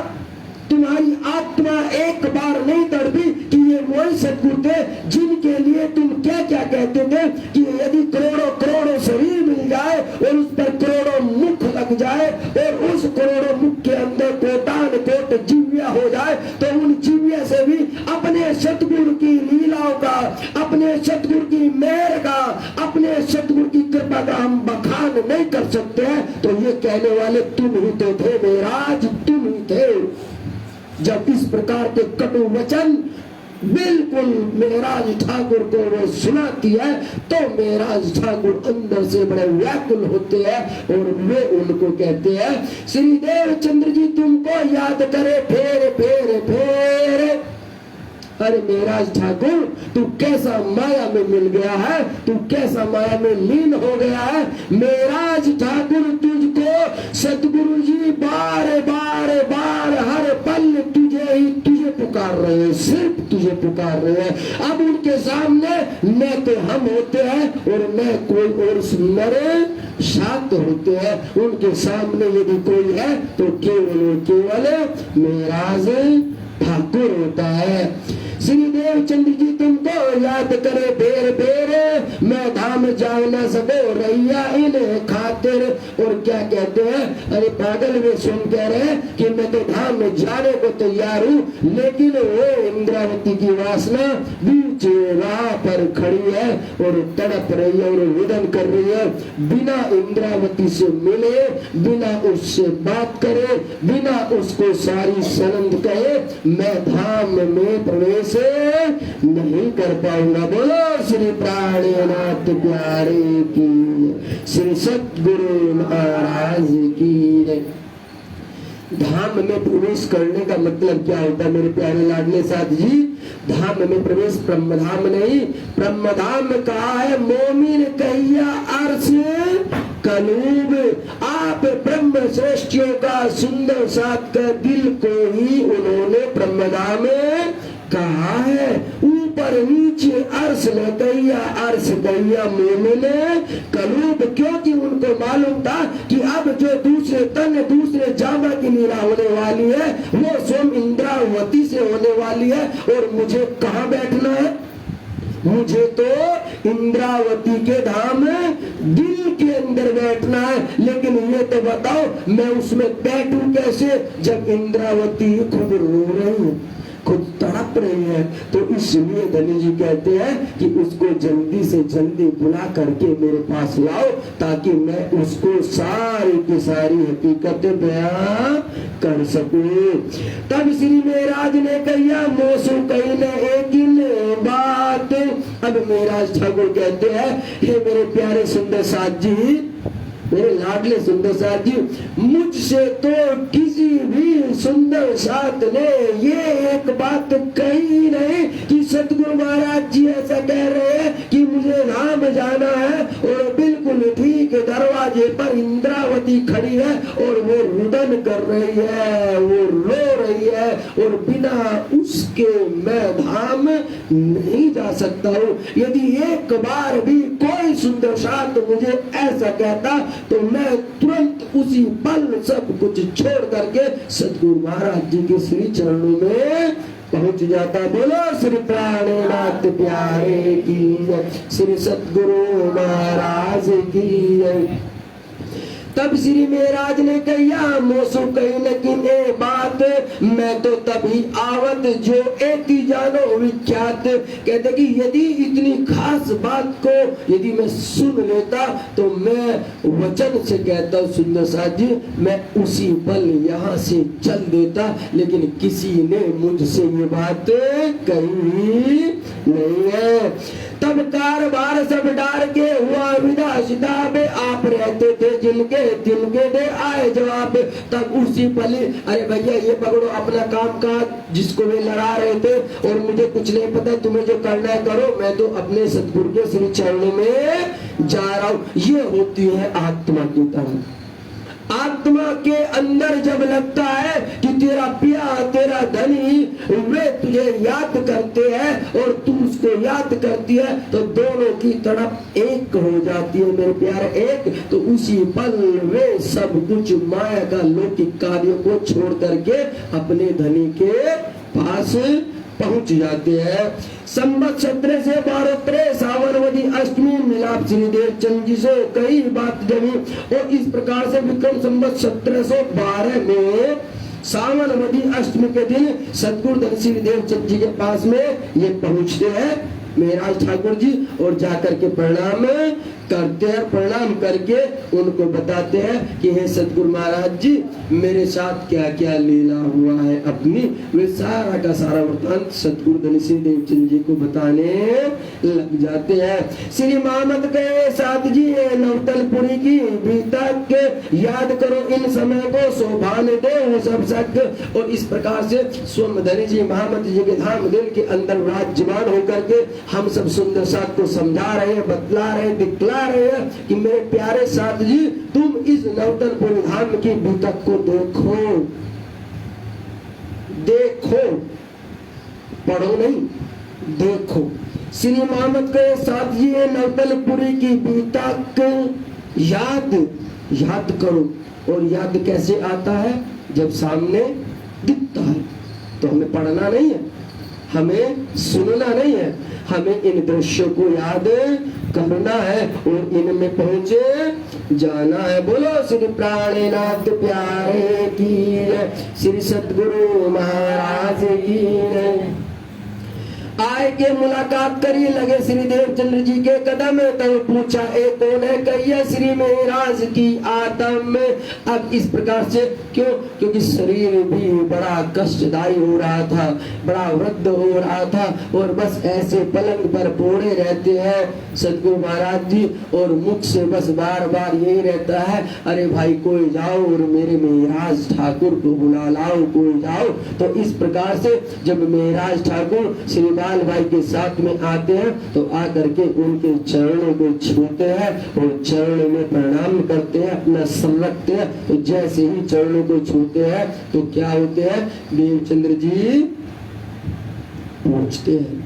तुम्हारी आत्मा एक बार नहीं तड़पी कि ये वही सतगुरु थे जिनके लिए तुम क्या क्या कहते थे कि यदि करोड़ों करोड़ों शरीर मिल जाए और उस पर करोड़ों मुख लग जाए और उस करोड़ों मुख के अंदर कोटान कोट जिव्या हो जाए तो उन जिव्या से भी अपने सतगुरु की लीलाओं का, अपने सतगुरु की मेहर का, अपने सतगुरु की कृपा का हम बखान नहीं कर सकते हैं। तो ये कहने वाले तुम ही तो थे महाराज, तुम ही थे। जब इस प्रकार के कटु वचन बिल्कुल महाराज ठाकुर को वो सुनाती है तो महाराज ठाकुर अंदर से बड़े व्याकुल होते हैं और वे उनको कहते हैं श्री देवचंद्र जी तुमको याद करे फेर फेर फेर। अरे महाराज ठाकुर तू कैसा माया में मिल गया है, तू कैसा माया में लीन हो गया है। महाराज ठाकुर तुझको सतगुरु जी बार बार बार हर पल तुझे पुकार रहे हैं, सिर्फ तुझे पुकार रहे हैं। अब उनके सामने न तो हम होते हैं और न कोई और सुंदर शांत होते हैं, उनके सामने यदि कोई है तो केवल महाराज ठाकुर होता है। श्री देवचंद्र जी तुमको याद करे बेर बेर, मैं धाम जा न सको रैया इन खातिर। और क्या कहते हैं, अरे पागल वे सुन कह रहे हैं कि मैं तो धाम में जाने को तैयार हूँ, लेकिन वो इंद्रावती की वासना बीच राह पर खड़ी है और तड़प रही है और रुदन कर रही है। बिना इंद्रावती से मिले, बिना उससे बात करे, बिना उसको सारी सनंद कहे मैं धाम में प्रवेश नहीं कर पाऊंगा। बोलो श्री प्राणनाथ प्यारे की, श्री सतगुरु महाराज की। धाम में प्रवेश करने का मतलब क्या होता है मेरे प्यारे लाडले साथ जी? धाम में प्रवेश ब्रह्मधाम नहीं, ब्रह्मधाम कहा है मोमिन कहिया अर्श कलूब। आप ब्रह्म श्रेष्ठियों का सुंदर साथ का दिल को ही उन्होंने ब्रह्मधाम कहा है। ऊपर नीचे अर्श लतैया अर्श दैया मोमिन कलूब, क्योंकि उनको मालूम था कि अब जो दूसरे तन दूसरे जामा की लीला होने वाली है वो स्वयं इंद्रावती से होने वाली है और मुझे कहाँ बैठना है, मुझे तो इंद्रावती के धाम दिल के अंदर बैठना है। लेकिन ये तो बताओ मैं उसमें बैठूं कैसे जब इंद्रावती खुद रो रही है, खुद तड़प रही है। तो इसलिए धनी जी कहते हैं कि उसको जल्दी से जल्दी बुला करके मेरे पास लाओ ताकि मैं उसको सारी की सारी हकीकत बयां कर सकूं। तब श्री महाराज ने कहा मोसू कही ने एक बात। अब महाराज ठाकुर कहते हैं हे मेरे प्यारे सुंदर साथ जी, मेरे लाडले सुंदर साथ जी, मुझसे तो किसी भी सुंदर साथ ने ये एक बात कही नहीं कि सतगुरु महाराज जी ऐसा कह रहे हैं कि मुझे धाम जाना है और बिल्कुल ठीक दरवाजे पर इंद्रावती खड़ी है और वो रुदन कर रही है, वो रो रही है और बिना उसके मैं धाम नहीं जा सकता हूँ। यदि एक बार भी कोई सुंदर साथ मुझे ऐसा कहता तो मैं तुरंत उसी पल सब कुछ छोड़ करके सतगुरु महाराज जी के श्री चरणों में पहुंच जाता। बोलो श्री प्राणनाथ प्यारे की जय, श्री सतगुरु महाराज की जय। तब श्री महाराज ने कहिया मोसु कही न किने बात, मैं तो तभी आवत जो एति जानो विख्यात। कहते कि यदि इतनी खास बात को यदि मैं सुन लेता तो मैं वचन से कहता हूँ सुंदर साथ जी, मैं उसी पल यहाँ से चल देता, लेकिन किसी ने मुझसे ये बात कही नहीं है। तब कारबार सब डार के हुआ विदा सिताब, आप रहते थे जिनके तिनके दे आए जवाब। तब उसी पल अरे भैया ये पकड़ो अपना काम काज, जिसको वे लड़ा रहे थे, और मुझे कुछ नहीं पता, तुम्हें जो करना है करो, मैं तो अपने सतगुरु के श्री चरणों में जा रहा हूँ। ये होती है आत्मा की तरह। आत्मा के अंदर जब लगता है कि तेरा पिया तेरा धनी वे तुझे याद करते हैं और तू उसको याद करती है, तो दोनों की तरफ एक हो जाती है मेरे प्यारे, एक। तो उसी पल वे सब कुछ माया का लौकिक कार्य को छोड़ करके अपने धनी के पास पहुंच जाते हैं। संवत 17 से 12 सावनवती अष्टमी मिलाप श्रीदेव चंद जी से कई बात जमी। और इस प्रकार से विक्रम संवत 1712 में सावनवती अष्टमी के दिन सतगुरु धन श्रीदेव चंद जी के पास में ये पहुंचते हैं महाराज ठाकुर जी, और जाकर के प्रणाम करते हैं। प्रणाम करके उनको बताते हैं कि हे सतगुरु महाराज जी, मेरे साथ क्या क्या लीला हुआ है अपनी, वे सारा का सारा वृत्तांत सतगुरु धनी श्री देवचंद जी को बताने लग जाते हैं। श्री मोहम्मद के साथ जी नवतलपुरी की बीतक याद करो इन समय को शोभान दे सब शक। और इस प्रकार से स्वधनी जी मोहम्मद जी के धाम दिल के अंदर विराजमान होकर के हम सब सुंदर साथ को समझा रहे हैं, बतला रहे हैं, दिखला रहे हैं कि मेरे प्यारे साथ जी तुम इस नवतलपुरी धाम की बीतक को देखो, देखो, पढ़ो नहीं, देखो। श्री मोहम्मद के साथ जी नवतलपुरी की बीतक याद करो। और याद कैसे आता है? जब सामने दिखता है। तो हमें पढ़ना नहीं है, हमें सुनना नहीं है, हमें इन दृश्यों को याद करना है और इनमें पहुंचे जाना है। बोलो श्री प्राणनाथ प्यारे की, श्री सतगुरु महाराज की। आए के मुलाकात करी लगे श्री देवचंद्र जी के कदम, तब पूछा ए कौन है? कहिए श्री महाराज की आत्म। अब इस प्रकार से क्यों? क्योंकि शरीर भी बड़ा कष्टदायी हो रहा था, बड़ा वृद्ध हो रहा था, और बस ऐसे पलंग पर पोड़े रहते हैं सतगुरु महाराज जी, और मुख से बस बार बार यही रहता है अरे भाई कोई जाओ और मेरे महाराज ठाकुर को बुला लाओ, कोई जाओ। तो इस प्रकार से जब महाराज ठाकुर श्री लाल भाई के साथ में आते हैं तो आकर के उनके चरणों को छूते हैं और चरणों में प्रणाम करते हैं, अपना सर रखते हैं। तो जैसे ही चरणों को छूते हैं तो क्या होते हैं? देवचंद्र जी पूछते हैं,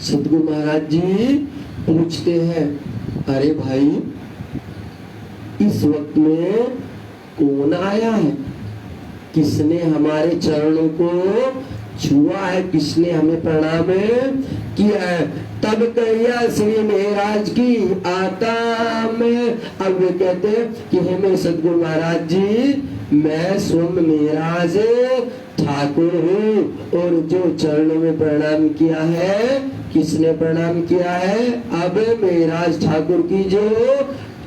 सतगुरु महाराज जी पूछते हैं अरे भाई इस वक्त में कौन आया है? किसने हमारे चरणों को छुआ है? किसने हमें प्रणाम किया है? तब कहिया श्री महाराज की आता में। अब वे कहते हैं कि हमें सतगुरु महाराज जी मैं स्वयं महाराज ठाकुर हूँ, और जो चरणों में प्रणाम किया है किसने प्रणाम किया है? अब महाराज ठाकुर की जो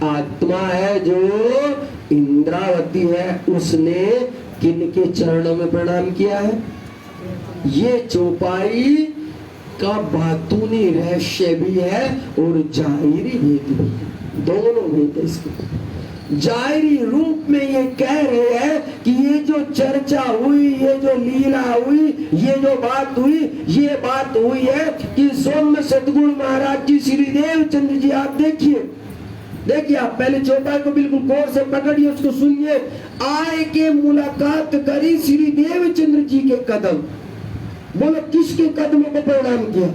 आत्मा है, जो इंद्रावती है, उसने किनके चरणों में प्रणाम किया है? ये चौपाई का बातूनी रहस्य भी है और जाहिरी भेद भी है, दोनों भेद है इसके। जाहिरी रूप में ये कह रहे हैं कि ये जो चर्चा हुई, ये जो लीला हुई, ये जो बात हुई, ये बात हुई है कि स्वयं सतगुरु महाराज जी श्री देवचंद्र जी, आप देखिए आप पहले चौपाई को बिल्कुल गौर से पकड़िए, उसको सुनिए। आए के मुलाकात करी श्री देवचंद्र जी के कदम। बोलो किसके कदमों को प्रणाम किया?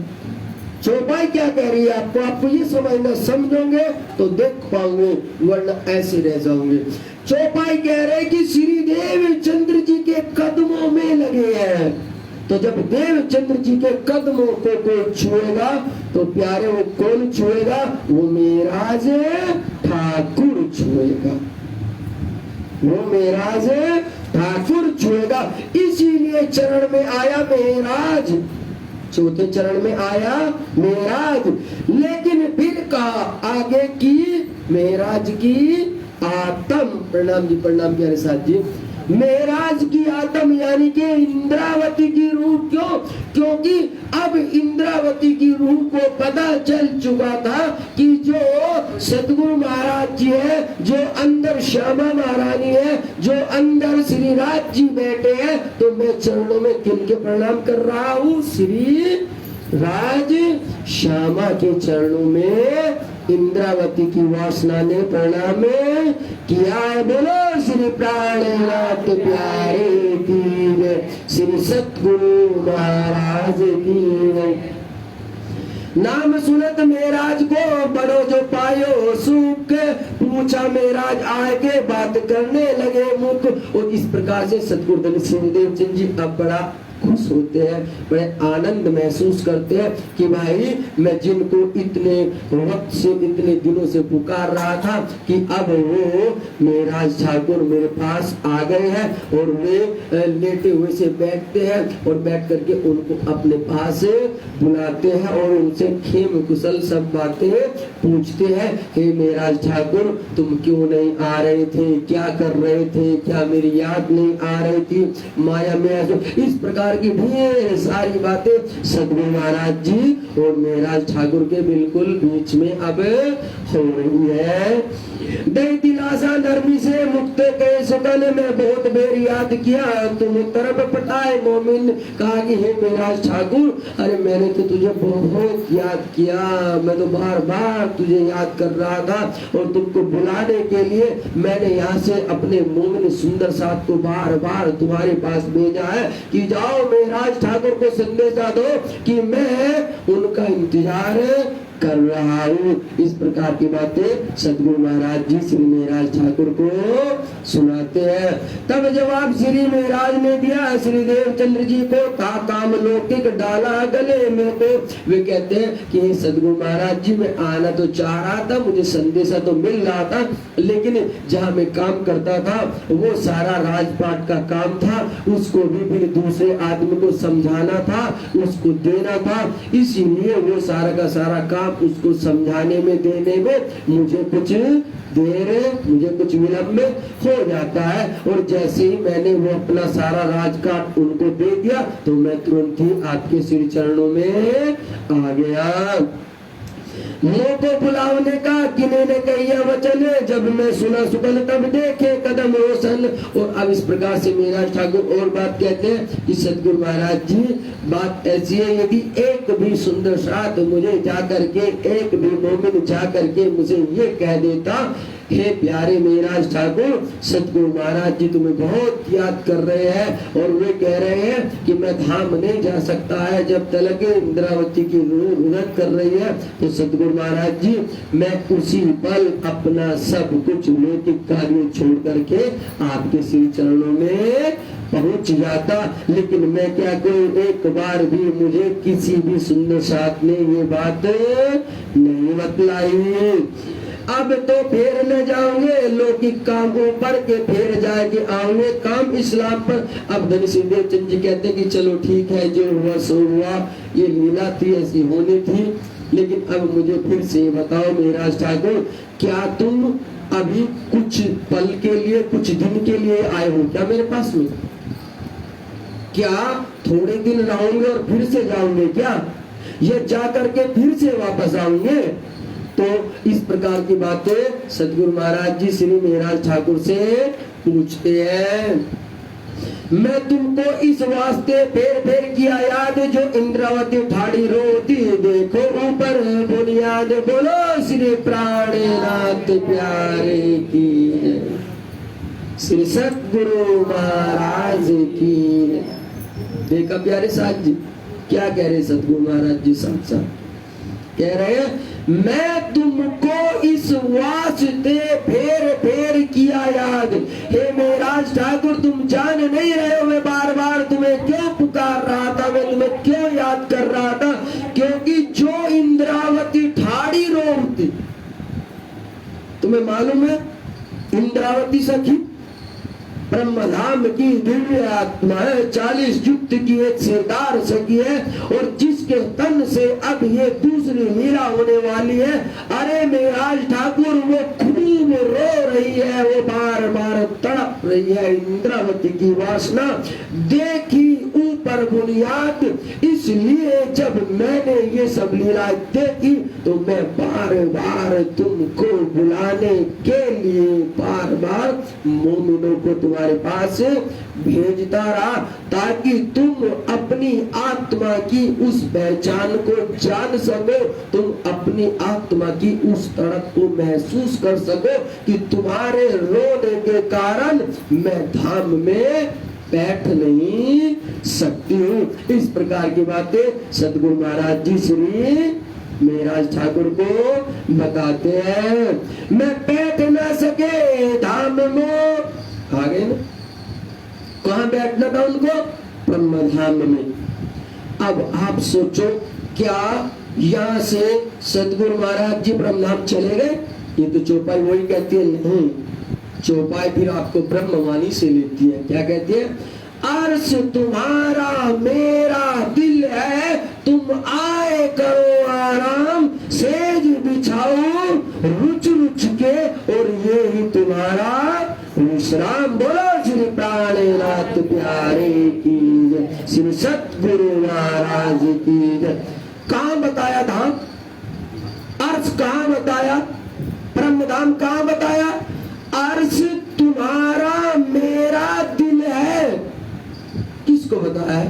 चौपाई क्या कह रही है आपको? आपको ये समझना, समझोगे तो देख पाओगे, वरना ऐसे रह जाओगे। चौपाई कह रहे कि श्री देवचंद्र जी के कदमों में लगे हैं। तो जब देवचंद्र जी के कदमों को कोई छुएगा तो प्यारे वो कौन छुएगा? वो मेराज ठाकुर छुएगा, वो मेराज ठाकुर छुएगा। इसीलिए चरण में आया मेराज, चौथे चरण में आया मेराज। लेकिन फिर कहा आगे की मेराज की आत्म, प्रणाम जी, प्रणाम प्यारे साथ जी, मेराज की आत्म यानी कि इंद्रावती की रूह। क्यों? क्योंकि अब इंद्रावती की रूह को पता चल चुका था कि जो सतगुरु महाराज जी है, जो अंदर श्यामा महारानी है, जो अंदर श्री राज जी बैठे हैं, तो मैं चरणों में किनके प्रणाम कर रहा हूँ? श्री राज श्यामा के चरणों में इंद्रावती की वासना ने प्रणाम किया है। बोलो श्री प्राणनाथ प्यारे की जय, श्री सतगुरु महाराज की जय। नाम सुनत मेराज को बड़ो जो पायो सुख, पूछा मेराज आए के बात करने लगे मुख। और इस प्रकार से सतगुरु सिंहदेव चंद जी अब बड़ा खुश होते हैं, बड़े आनंद महसूस करते हैं कि भाई मैं जिनको इतने वक्त से, इतने दिनों से पुकार रहा था कि अब वो मेराज ठाकुर मेरे पास आ गए हैं। और वे लेटे हुए से बैठते हैं और बैठ करके उनको अपने पास बुलाते हैं और उनसे खेम कुशल सब बातें पूछते हैं। हे मेराज ठाकुर, तुम क्यों नहीं आ रहे थे? क्या कर रहे थे? क्या मेरी याद नहीं आ रही थी? माया में इस प्रकार की ढेर सारी बातें सतगुरु महाराज जी और मेराज ठाकुर के बिल्कुल बीच में अब हो रही है। दई दिलासा नरमी से मुक्त के सुकन में बहुत बेर याद किया, तुम तरफ पटाए मोमिन। कहा कि हे मेराज ठाकुर, अरे मैंने तो तुझे बहुत याद किया, मैं तो बार बार तुझे याद कर रहा था और तुमको बुलाने के लिए मैंने यहाँ से अपने मोमिन सुंदर साथ को बार बार तुम्हारे पास भेजा है कि जाओ मेराज ठाकुर को संदेशा दो कि मैं उनका इंतजार कर रहा हूँ। इस प्रकार की बातें सतगुरु महाराज जी श्री मेराज ठाकुर को सुनाते हैं। तब जवाब श्री मेराज ने दिया श्री देवचंद्र जी को, काम लौकिक डाला गले में को। वे कहते हैं कि सतगुरु महाराज जी मैं आना तो चाह रहा था, मुझे संदेशा तो मिल रहा था, लेकिन जहाँ मैं काम करता था वो सारा राजपाट का काम था, उसको भी फिर दूसरे आदमी को समझाना था, उसको देना था। इसीलिए वो सारा का सारा काम उसको समझाने में, देने में मुझे कुछ देर, मुझे कुछ विलंब हो जाता है। और जैसे ही मैंने वो अपना सारा राजकाट उनको दे दिया तो मैं तुरंत ही आपके श्री चरणों में आ गया। मुँह को बुलावने का किने ने कहिया वचन, जब मैं सुना सुकन तब देखे कदम रोशन। और अब इस प्रकार से मेराज ठाकुर और बात कहते हैं कि सतगुरु महाराज जी बात ऐसी है, यदि एक भी सुंदर साथ मुझे जा करके, एक भी मोमिन जा करके मुझे ये कह देता, हे प्यारे मेराज ठाकुर, सतगुरु महाराज जी तुम्हें बहुत याद कर रहे हैं और वे कह रहे हैं कि मैं धाम नहीं जा सकता है जब तक इंद्रावती की रूह रुदन कर रही है। तो सतगुरु महाराज जी मैं उसी पल अपना सब कुछ लौकिक कार्य छोड़ करके आपके श्री चरणों में पहुंच जाता। लेकिन मैं क्या करूं, एक बार भी मुझे किसी भी सुंदर साथ ने ये बात नहीं बतलाई। अब तो फिर न जाओगे लौकिक काम ऊपर के, फिर जाके आओगे काम इस्लाम पर। अब धनी सिंहदेव चंद जी कहते कि चलो ठीक है, जो हुआ सो हुआ, ये लीला थी, ऐसी होनी थी। लेकिन अब मुझे फिर से बताओ मेराज ठाकुर, क्या तुम अभी कुछ पल के लिए, कुछ दिन के लिए आए हो क्या मेरे पास में? क्या थोड़े दिन रहोगे और फिर से जाओगे क्या, ये जा करके फिर से वापस आओगे? तो इस प्रकार की बातें सतगुरु महाराज जी श्री मेराज ठाकुर से पूछते हैं। मैं तुमको इस वास्ते फेर फेर किया याद, जो इंद्रावती ठाड़ी रोती देखो ऊपर बुनियाद। बोलो श्री प्राणनाथ प्यारे की, श्री सतगुरु महाराज की। देखा प्यारे साथ जी क्या कह रहे सतगुरु महाराज जी, साथ साथ कह रहे हैं मैं तुमको इस वास्ते फेर फेर किया याद। हे मेराज ठाकुर, तुम जान नहीं रहे हो मैं बार बार तुम्हें क्यों पुकार रहा था, मैं तुम्हें क्यों याद कर रहा था। क्योंकि जो इंद्रावती ठाड़ी रोती, तुम्हें मालूम है इंद्रावती सखी ब्रह्मधाम की दिव्य आत्मा है, 40 युक्त की एक सिरदार सखी है, और जिसके तन से अब ये दूसरी मीरा होने वाली है। अरे मेराज ठाकुर, वो खून रो रही है, वो बार बार तड़प रही है। इंद्रावती की वासना देखी ऊपर बुनियाद, इसलिए जब मैंने ये सब लीला देखी तो मैं बार बार तुमको बुलाने के लिए बार बार मोमिनों को तुम्हारे पास भेजता रहा, ताकि तुम अपनी आत्मा की उस पहचान को जान सको, तुम अपनी आत्मा की उस तड़प को महसूस कर सको कि तुम्हारे रोने के कारण मैं धाम में बैठ नहीं सकती हूँ। इस प्रकार की बातें सतगुरु महाराज जी श्री मेराज ठाकुर को बताते हैं। मैं बैठ ना सके धाम में, आगे ना कहाँ बैठना था उनको, ब्रह्मधाम में। अब आप सोचो, क्या यहाँ से सतगुरु महाराज जी ब्रह्मधाम चले गए? ये तो चौपाई वही कहती है, नहीं, चौपाई फिर आपको ब्रह्मवाणी से लेती है। क्या कहती है? अर्श तुम्हारा मेरा दिल है, तुम आए करो आराम, सेज बिछाओ रुच रुच के, और ये ही तुम्हारा विश्राम। बोलो श्री प्राणनाथ प्यारे की जय, श्री सतगुरु महाराज की जय। कहाँ बताया धाम? अर्श कहाँ बताया? ब्रह्मधाम कहाँ बताया? अर्श तुम्हारा मेरा दिल है, किसको बताया है?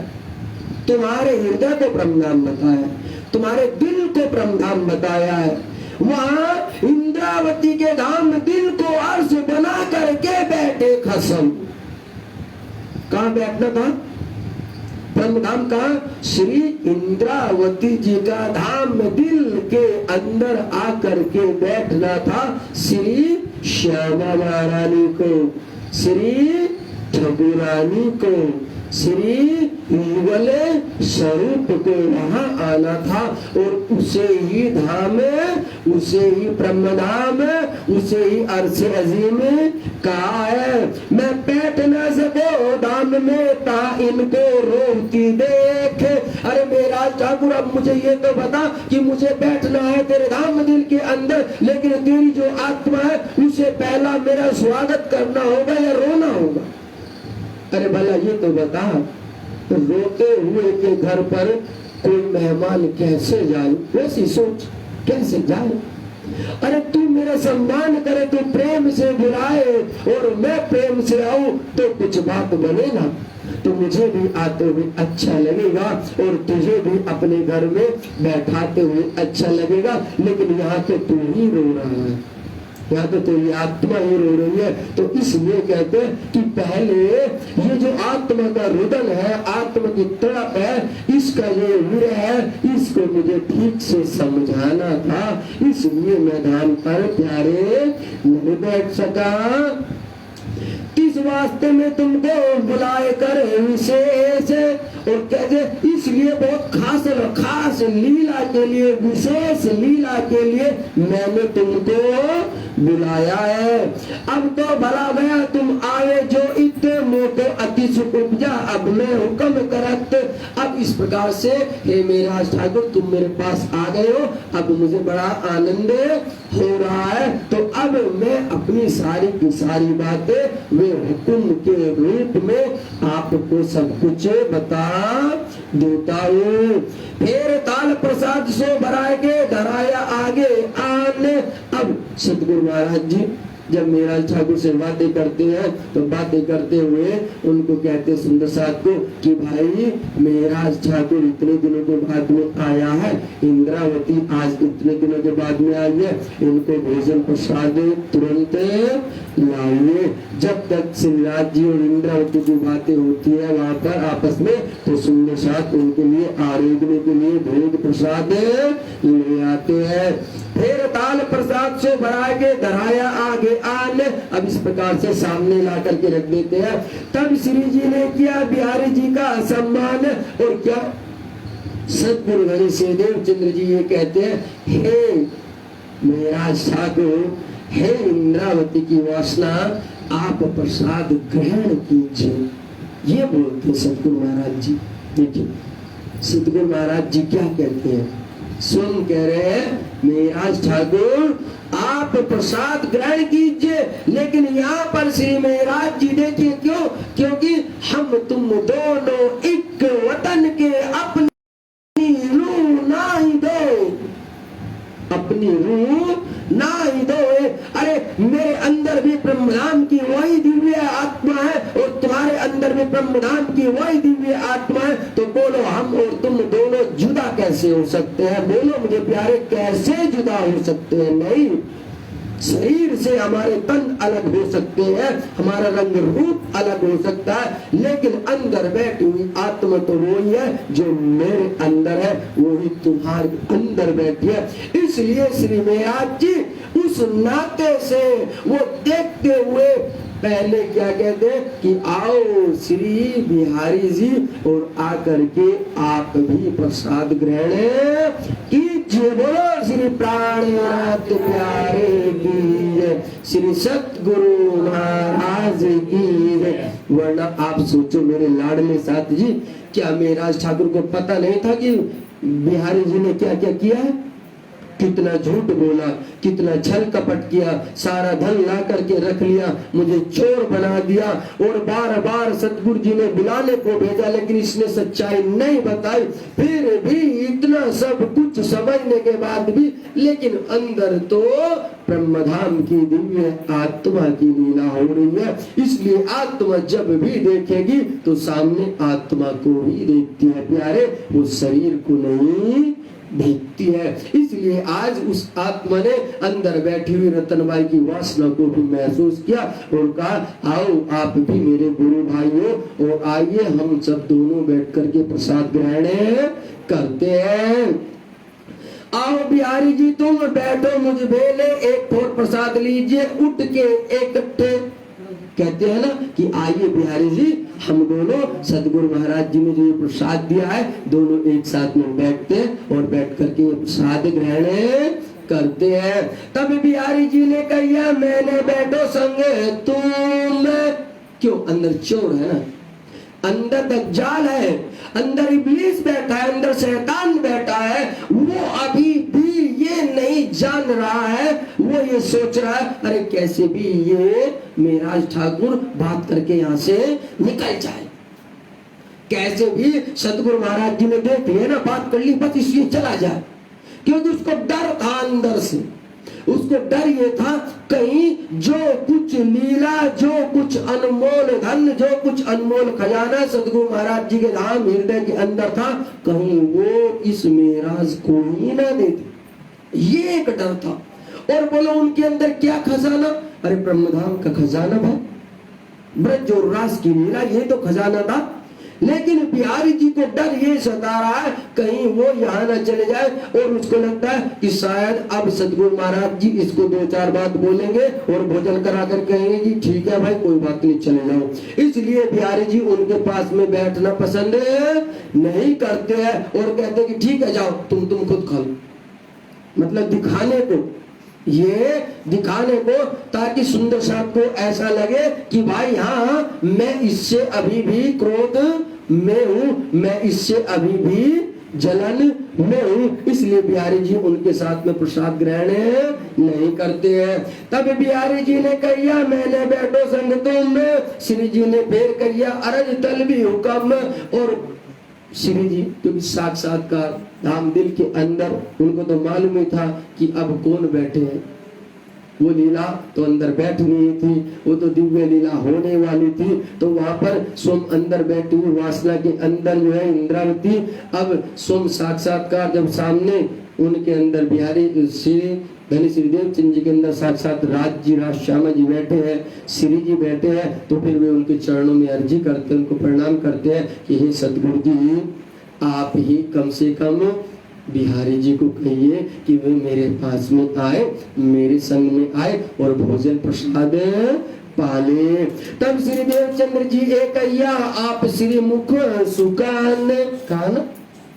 तुम्हारे हृदय को ब्रह्मधाम बताया, तुम्हारे दिल को ब्रह्मधाम बताया है। वहां इंद्रावती के धाम दिल को अर्श बना करके बैठे खसम। कहाँ बैठना था? ब्रह्मधाम का श्री इंद्रावती जी का धाम दिल के अंदर आकर के बैठना था श्री श्यामा महारानी को, श्री ठकुरानी को, श्री युगल स्वरूप को वहां आना था, और उसे ही धाम, उसे ही ब्रह्मधाम, उसे ही अर्श अजीम कहा है। मैं बैठ न सको धाम में ता इनको रोती देख। अरे मेरा ठाकुर, अब मुझे ये तो बता कि मुझे बैठना है तेरे धाम दिल के अंदर, लेकिन तेरी जो आत्मा है उसे पहला मेरा स्वागत करना होगा या रोना होगा? अरे भला ये तो बता, तो रोते हुए के घर पर कोई मेहमान कैसे जाए? वैसी सोच, कैसे जाए? अरे तू मेरा सम्मान करे, तू प्रेम से बुलाए और मैं प्रेम से आऊं तो कुछ बात बनेगा, तो मुझे भी आते हुए अच्छा लगेगा और तुझे भी अपने घर में बैठाते हुए अच्छा लगेगा। लेकिन यहाँ तो तू ही रो रहा है, यहाँ तो तेरी आत्मा ही रो रही है। तो इसलिए कहते हैं कि पहले ये जो आत्मा का रुदन है, आत्मा की तड़प है, इसका ये विरह है, इसको मुझे ठीक से समझाना था, इसलिए मैं धाम पर प्यारे नहीं बैठ सका। इस वास्ते में तुमको बुलाए कर विशेष, और कहते इसलिए बहुत खास लीला के लिए, विशेष लीला के लिए मैंने तुमको बुलाया है। अब तो भला गया तुम आए जो इतने मोटे अति सुख उपजा, अब मैं हुक्म करत। अब इस प्रकार से हे मेरा ठाकुर, तुम मेरे पास आ गए हो, अब मुझे बड़ा आनंद हो रहा है। तो अब मैं अपनी सारी की सारी बातें वे हुक्म के रूप में आपको सब कुछ बता देता हूँ। फिर ताल प्रसाद सो भराए के धराया आगे आने। अब सतगुरु महाराज जी जब मेरा ठाकुर से बातें करते हैं तो बातें करते हुए उनको कहते सुंदर साथ को कि भाई मेरा ठाकुर इतने दिनों के बाद में आया है, इंद्रावती आज इतने दिनों के बाद में आई है, इनको भोजन प्रसाद तुरंत लाइए। जब तक श्रीराज जी और इंद्रावती की बातें होती है वहां पर आपस में, तो सुंदर अपने साथ उनके लिए आरोग्य के लिए भोग प्रसाद ले आते हैं। फिर ताल प्रसाद से भरा के धराया आगे आन, अब इस प्रकार से सामने ला करके रख देते हैं। तब श्री जी ने किया बिहारी जी का सम्मान, और क्या सतगुरु हरि सिंह देव चंद्र जी ये कहते हैं, हे मेरा ठाकुर, हे इंद्रावती की वासना, आप प्रसाद ग्रहण कीजिए। ये बोलते सतगुरु महाराज जी। देखिए सतगुरु महाराज जी क्या कहते हैं, स्वयं कह रहे हैं मेरा ठाकुर आप प्रसाद ग्रहण कीजिए। लेकिन यहाँ पर श्री महाराज जी देखिए क्यों, क्योंकि हम तुम दोनों एक वतन के, अपनी रूह ना ही दो, अपनी रूह ना ही दो। अरे मेरे अंदर भी ब्रह्मधाम की वही दिव्य आत्मा है और तुम्हारे अंदर भी ब्रह्मधाम की वही दिव्य आत्मा है, तो बोलो हम और तुम दोनों जुदा कैसे हो सकते हैं? बोलो मुझे प्यारे, कैसे जुदा हो सकते हैं? नहीं, शरीर से हमारे तन अलग हो सकते हैं, हमारा रंग रूप अलग हो सकता है, लेकिन अंदर बैठी हुई आत्मा तो वही है जो मेरे अंदर है, वही तुम्हारे अंदर बैठी है। इसलिए श्री महाराज जी उस नाते से वो देखते हुए पहले क्या कहते हैं कि आओ श्री बिहारी जी और आकर के आप भी प्रसाद ग्रहण कीजिए। बोलो श्री प्राणनाथ प्यारे की, श्री सतगुरु महाराज की। वरना आप सोचो मेरे लाडले साथ जी, क्या मेरा ठाकुर को पता नहीं था कि बिहारी जी ने क्या क्या किया है? कितना झूठ बोला, कितना छल कपट किया, सारा धन ला करके रख लिया, मुझे चोर बना दिया, और बार बार सतगुरु जी ने बुलाने को भेजा लेकिन इसने सच्चाई नहीं बताई। फिर भी इतना सब कुछ समझने के बाद भी, लेकिन अंदर तो ब्रह्मधाम की दिव्य आत्मा की लीला हो रही है। इसलिए आत्मा जब भी देखेगी तो सामने आत्मा को ही देखती है प्यारे, वो शरीर को नहीं देखती है। इसलिए आज उस आत्मा ने अंदर बैठी हुई रतनबाई की वासना को भी महसूस किया और कहा आओ आप भी मेरे गुरु भाइयों, और आइए हम सब दोनों बैठ करके प्रसाद ग्रहण करते हैं। आओ बिहारी जी तुम बैठो, मुझ बेले एक और प्रसाद लीजिए। उठ के इकट्ठे कहते हैं ना कि आइए बिहारी जी, हम दोनों सतगुरु महाराज जी ने जो प्रसाद दिया है दोनों एक साथ में बैठते हैं और बैठ करके प्रसाद ग्रहण करते हैं। तब बिहारी जी ने कहा मैंने बैठो संगे तुम, क्यों? अंदर चोर है ना, अंदर दज्जाल है, अंदर इब्लीस बैठा है, अंदर शैतान बैठा है। वो अभी भी ये नहीं जान रहा है, वो ये सोच रहा है अरे कैसे भी ये मेराज ठाकुर बात करके यहाँ से निकल जाए, कैसे भी सतगुरु महाराज जी ने देख लिया ना, बात कर ली, बस इसलिए चला जाए। क्योंकि उसको डर था अंदर से, उसको डर ये था कहीं जो कुछ लीला, जो कुछ अनमोल धन, जो कुछ अनमोल खजाना सतगुरु महाराज जी के धाम हृदय के अंदर था, कहीं वो इस मेराज को ही ना दे दे, ये एक डर था। और बोलो उनके अंदर क्या खजाना? अरे ब्रह्मधाम का खजाना भाई, ब्रज और रास की लीला, ये तो खजाना था। लेकिन बिहारी जी को डर ये सता रहा है कहीं वो यहाँ न चले जाए, और उसको लगता है कि शायद अब सतगुरु महाराज जी इसको दो चार बात बोलेंगे और भोजन करा कर कहेंगे कि ठीक है भाई कोई बात नहीं चले जाओ। इसलिए बिहारी जी उनके पास में बैठना पसंद नहीं करते हैं और कहते कि ठीक है जाओ तुम खुद खा लो। मतलब दिखाने को, ये दिखाने को, ताकि सुंदर साहब को ऐसा लगे कि भाई हाँ मैं इससे अभी भी क्रोध में हूं, मैं इससे अभी भी जलन में हूं। इसलिए बिहारी जी उनके साथ में प्रसाद ग्रहण नहीं करते हैं। तब बिहारी जी ने कहिया मैंने बैठो संग तुम, श्री जी ने फिर कहिया अरज तल भी हुक्म। और श्री जी क्योंकि साक्षात्कार धाम दिल के अंदर, उनको तो मालूम ही था कि अब कौन बैठे हैं। वो लीला तो अंदर बैठनी थी, वो तो दिव्य लीला होने वाली थी, तो वहां पर स्वयं अंदर बैठी हुई वासना के अंदर जो है इंद्रावती, अब स्वयं साक्षात्कार जब सामने उनके अंदर बिहारी श्री धनी श्रीदेव चंद जी के अंदर साक्षात राज जी, राज श्यामा जी बैठे हैं, श्री जी बैठे हैं। तो फिर वे उनके चरणों में अर्जी करते हैं, उनको प्रणाम करते हैं कि हे सतगुरु जी, आप ही कम से कम बिहारी जी को कहिए कि वे मेरे पास में आए, मेरे संग में आए और भोजन प्रसाद पाले। तब श्री देवचंद्र जी एक कहिया, आप श्री मुख सुकान कान।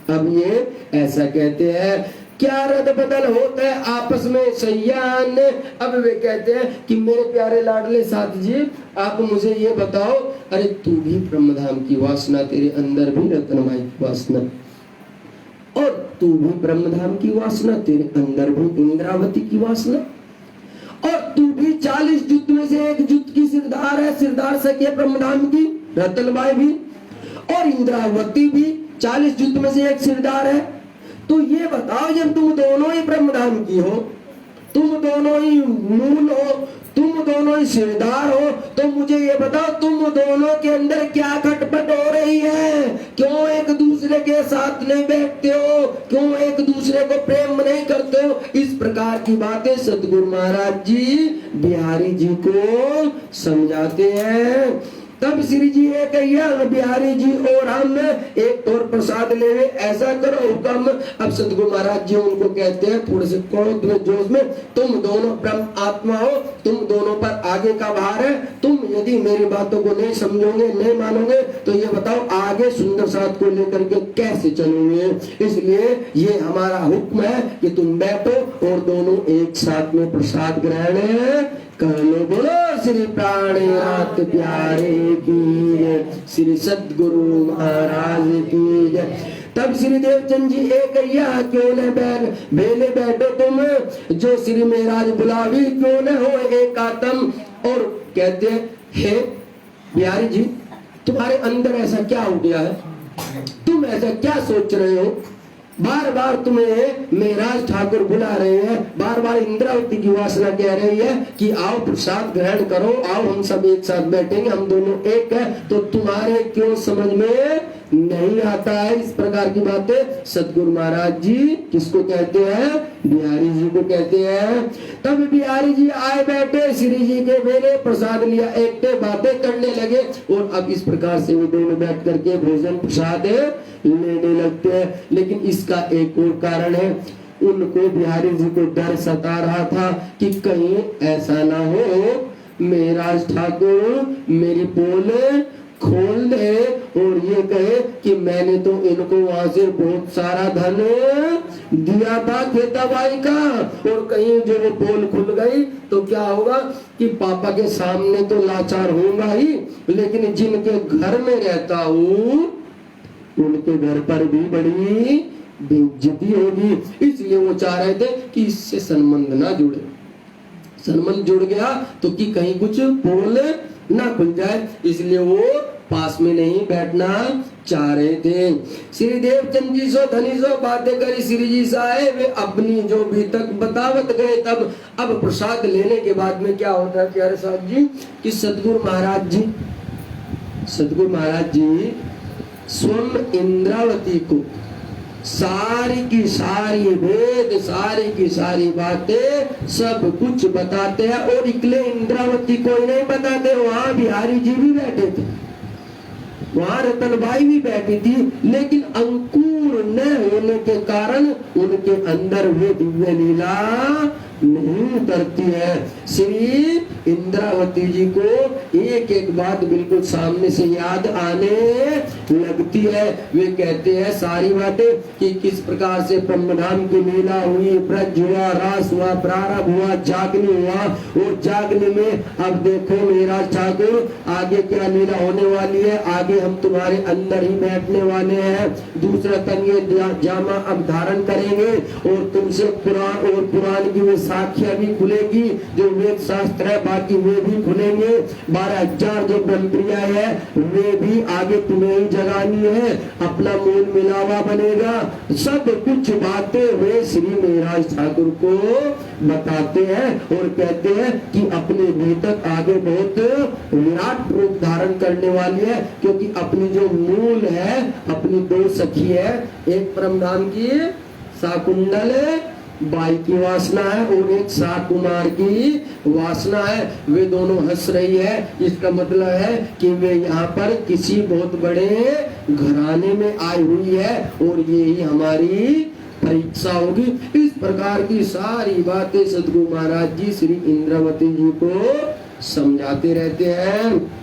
अब ये ऐसा कहते हैं, क्या रद बदल होता है आपस में सयान। अब वे कहते हैं कि मेरे प्यारे लाडले साथ जी, आप मुझे ये बताओ, अरे तू भी ब्रह्मधाम की वासना, तेरे अंदर भी रत्नमाई की वासना, और तू भी ब्रह्मधाम की वासना, तेरे अंदर भी इंद्रावती की वासना, और तू भी 40 जुत में से एक जुत की सिरदार है, सिरदार सखी है ब्रह्मधाम की, रतनबाई भी, और इंद्रावती भी 40 जुत में से एक सिरदार है। तो ये बताओ, जब तुम दोनों ही ब्रह्मधाम की हो, तुम दोनों ही मूल हो, तुम दोनों ही सिरदार हो, तो मुझे ये बताओ तुम दोनों के अंदर क्या खटपट हो रही है? क्यों एक दूसरे के साथ नहीं बैठते हो? क्यों एक दूसरे को प्रेम नहीं करते हो? इस प्रकार की बातें सतगुरु महाराज जी बिहारी जी को समझाते हैं। तब श्री जी ये कहिया, बिहारी जी और हम एक और प्रसाद लेवे, ऐसा करो हुक्म। अब सतगुरु महाराज जी उनको कहते हैं थोड़े से क्रोध में, जोश में, तुम दोनों ब्रह्म आत्मा हो, तुम दोनों पर आगे का भार है, तुम यदि मेरी बातों को नहीं समझोगे, नहीं मानोगे, तो ये बताओ आगे सुंदर साथ को लेकर के कैसे चलोगे? इसलिए ये हमारा हुक्म है कि तुम बैठो और दोनों एक साथ में प्रसाद ग्रहण कर लो। बोलो श्री प्राणनाथ प्यारे की, श्री सद्गुरु महाराज की जय। तब श्री देवचंद जी एक कहिया, क्यों न बेले बैठो तुम, जो श्री महाराज बुलावी, क्यों न हो एक आत्म। और कहते हैं, हे बिहारी जी, तुम्हारे अंदर ऐसा क्या हो गया है? तुम ऐसा क्या सोच रहे हो? बार बार तुम्हें मेहराज ठाकुर बुला रहे हैं, बार बार इंद्रावती की वासना कह रही है कि आओ प्रसाद ग्रहण करो, आओ हम सब एक साथ बैठेंगे, हम दोनों एक है। तो तुम्हारे क्यों समझ में नहीं आता है इस प्रकार की बातें? सतगुरु महाराज जी किसको कहते हैं? बिहारी जी को कहते हैं। तब बिहारी जी आए बैठे, श्री जी के मेरे प्रसाद लिया, एक बातें करने लगे, और अब इस प्रकार से वो दोनों बैठ करके भोजन प्रसाद लेने लगते हैं। लेकिन इसका एक और कारण है, उनको बिहारी जी को डर सता रहा था कि कहीं ऐसा ना हो मेहराज ठाकुर मेरी पोल खोल दे और ये कहे कि मैंने तो इनको वहां से बहुत सारा धन दिया था खेताबाई का, और कहीं जो वो पोल खुल गई तो क्या होगा कि पापा के सामने तो लाचार होगा ही, लेकिन जिनके घर में रहता हूँ उनके घर पर भी बड़ी बेइज्जती होगी। इसलिए वो चाह रहे थे कि इससे संबंध ना जुड़े। संबंध जुड़ गया तो कि कहीं कुछ पोल ना खुल जाए, इसलिए वो पास में नहीं बैठना चाह रहे थे। श्री देवचंद जी सो धनी सो बातें करी, श्री जी साहेब वे अपनी जो भी तक बतावत गए। तब अब प्रसाद लेने के बाद में क्या होता है प्यारे साहब जी कि सतगुरु महाराज जी स्वयं इंद्रावती को सारी की सारी वेद, सारी की सारी बातें सब कुछ बताते हैं, और इकले इंद्रावती को ही नहीं बताते, वहां बिहारी जी भी बैठे थे, वहां रतनबाई भी बैठी थी, लेकिन अंकुर न होने के कारण उनके अंदर वे दिव्य लीला नहीं उतरती है। श्री इंद्रावती जी को एक एक बात बिल्कुल सामने से याद आने लगती है। वे कहते हैं सारी बातें कि किस प्रकार से ब्रह्मधाम की लीला हुई, ब्रज हुआ, रास हुआ, प्रारंभ हुआ, जागनी हुआ, और जागने में अब देखो मेरा ठाकुर आगे क्या लीला होने वाली है, आगे हम तुम्हारे अंदर ही बैठने वाले हैं, दूसरा तन ये जामा अब धारण करेंगे, और तुमसे पुराण और पुराण की वे साखियां भी खुलेगी, जो वेद शास्त्र है बाकी वे भी खुलेंगे, 12,000 जो ब्रह्मप्रिया है वे भी आगे तुम्हें ही जगानी है, अपना मूल मिलावा बनेगा। सब कुछ बातें वे श्री महाराज ठाकुर को बताते हैं और कहते हैं कि अपने भीतर आगे बहुत विराट रूप धारण करने वाली है, क्योंकि अपनी जो मूल है, अपनी दो सखी है, एक परमधाम की शाकुंडल बाई की वासना है और एक शाह कुमार की वासना है। वे दोनों हंस रही है। इसका मतलब है कि वे यहाँ पर किसी बहुत बड़े घराने में आई हुई है और ये ही हमारी परीक्षा होगी। इस प्रकार की सारी बातें सदगुरु महाराज जी श्री इंद्रावती जी को समझाते रहते हैं।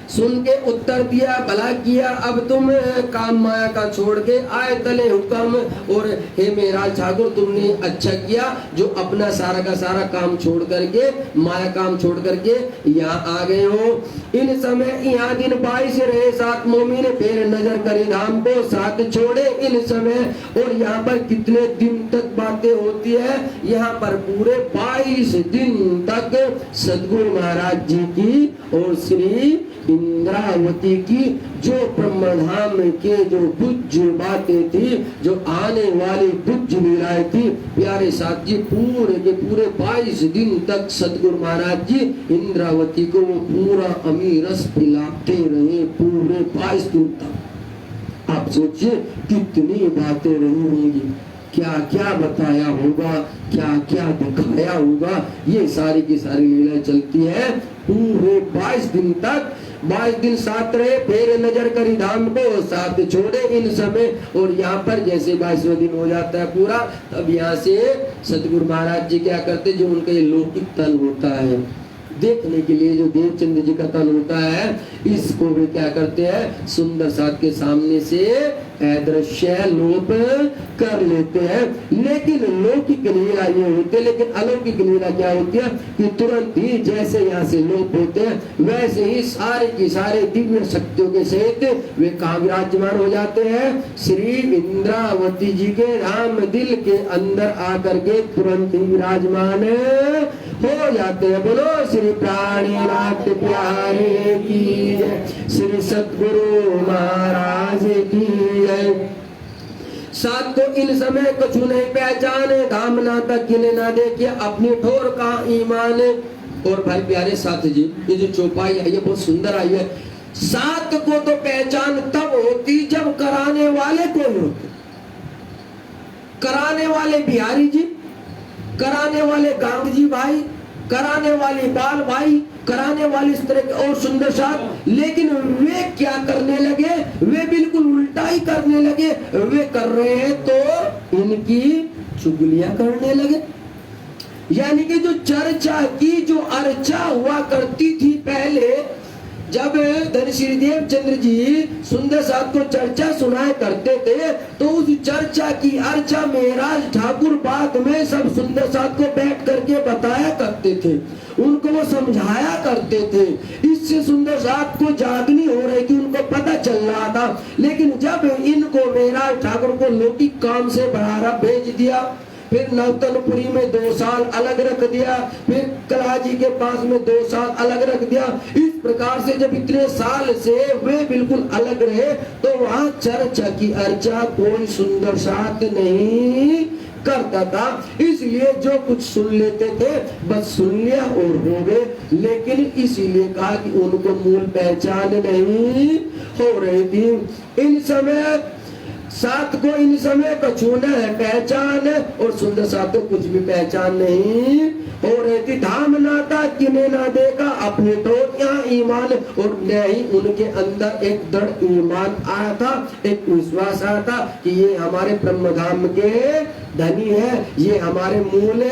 सुन के उत्तर दिया, भला किया, अब तुम काम माया का छोड़ के आए तले हुक्म। और हे मेरा ठाकुर, तुमने अच्छा किया जो अपना सारा का सारा काम छोड़ करके, माया काम छोड़ करके यहाँ आ गए हो। इन समय यहाँ दिन 22 रहे 7 मोमिन, फिर नजर करे धाम को साथ छोड़े इन समय। और यहाँ पर कितने दिन तक बातें होती है, यहाँ पर पूरे 22 दिन तक सदगुरु महाराज जी की और श्री इंद्रावती की जो ब्रह्मधाम के जो पूज्य बातें थी, जो आने वाली पूज्य लीलाएं थी, प्यारे साथ जी पूरे के पूरे 22 दिन तक सदगुरु महाराज जी इंद्रावती को वो पूरा अमीर रस पिलाते रहे पूरे 22 दिन तक। आप सोचिए कितनी बातें रही होंगी, क्या क्या बताया होगा, क्या क्या दिखाया होगा। ये सारी की सारी लीलाएं चलती है पूरे 22 दिन तक। 22 दिन साथ रहे, फिर नजर करी धाम को साथ छोड़े इन समय। और यहाँ पर जैसे 22वां दिन हो जाता है पूरा, तब यहाँ से सतगुरु महाराज जी क्या करते, जो उनका ये लौकिक तन होता है देखने के लिए, जो देवचंद्र जी का तन होता है, इसको वे क्या करते हैं, सुंदर साथ के सामने से अदृश्य लोप कर लेते हैं। लेकिन लौकिक लीला ये होती है, लेकिन अलौकिक लीला क्या होती है कि तुरंत ही जैसे यहाँ से लोप होते हैं, वैसे ही सारे की सारे दिव्य शक्तियों के सहित वे कहाँ विराजमान हो जाते हैं, श्री इंद्रावती जी के धाम दिल के अंदर आकर के तुरंत ही विराजमान हो जाते हैं। बोलो श्री प्राणीनाथ प्यारे की जय, श्री सतगुरु महाराज की जय। साथ को इन समय कुछ नहीं पहचाने, धाम ना तक किने ना देखे, अपनी ठोर का ईमान। और भाई प्यारे साथ जी, ये जो चौपाई आई है बहुत सुंदर आई है। साथ को तो पहचान तब होती जब कराने वाले कोई होते। कराने वाले बिहारी जी, कराने वाले गांग जी भाई, कराने वाले बाल भाई, कराने वाले इस तरह के और सुंदर साथ। लेकिन वे क्या करने लगे, वे बिल्कुल उल्टा ही करने लगे। वे कर रहे हैं तो इनकी चुगलियां करने लगे। यानी कि जो चर्चा की, जो अर्चा हुआ करती थी पहले, जब धन श्री देवचंद्र जी सुंदर साथ को चर्चा सुनाया करते थे, तो उस चर्चा की अर्चा महाराज ठाकुर बाद में सब सुंदर साथ को बैठ करके बताया करते थे, उनको वो समझाया करते थे। इससे सुंदर साथ को जागनी हो रही थी, उनको पता चल रहा था। लेकिन जब इनको महाराज ठाकुर को लौकिक काम से बाहर भेज दिया, फिर नवतनपुरी में 2 साल अलग रख दिया, फिर कलाजी के पास में 2 साल अलग रख दिया। इस प्रकार से जब इतने साल से वे बिल्कुल अलग रहे, तो वहाँ चर्चा की अर्चा कोई सुंदर साथ नहीं करता था। इसलिए जो कुछ सुन लेते थे बस सुन लिया और हो गए। लेकिन इसीलिए कहा कि उनको मूल पहचान नहीं हो रही थी। इन समय साथ को इन समय को छूना है पहचान, और सुंदर साथ को कुछ भी पहचान नहीं हो रही थी। धाम नाता किने ना देखा, अपने तो यहाँ ईमान, और न ही उनके अंदर एक दृढ़ ईमान आया था, एक विश्वास आया था कि ये हमारे ब्रह्मधाम के धनी है, ये हमारे मूल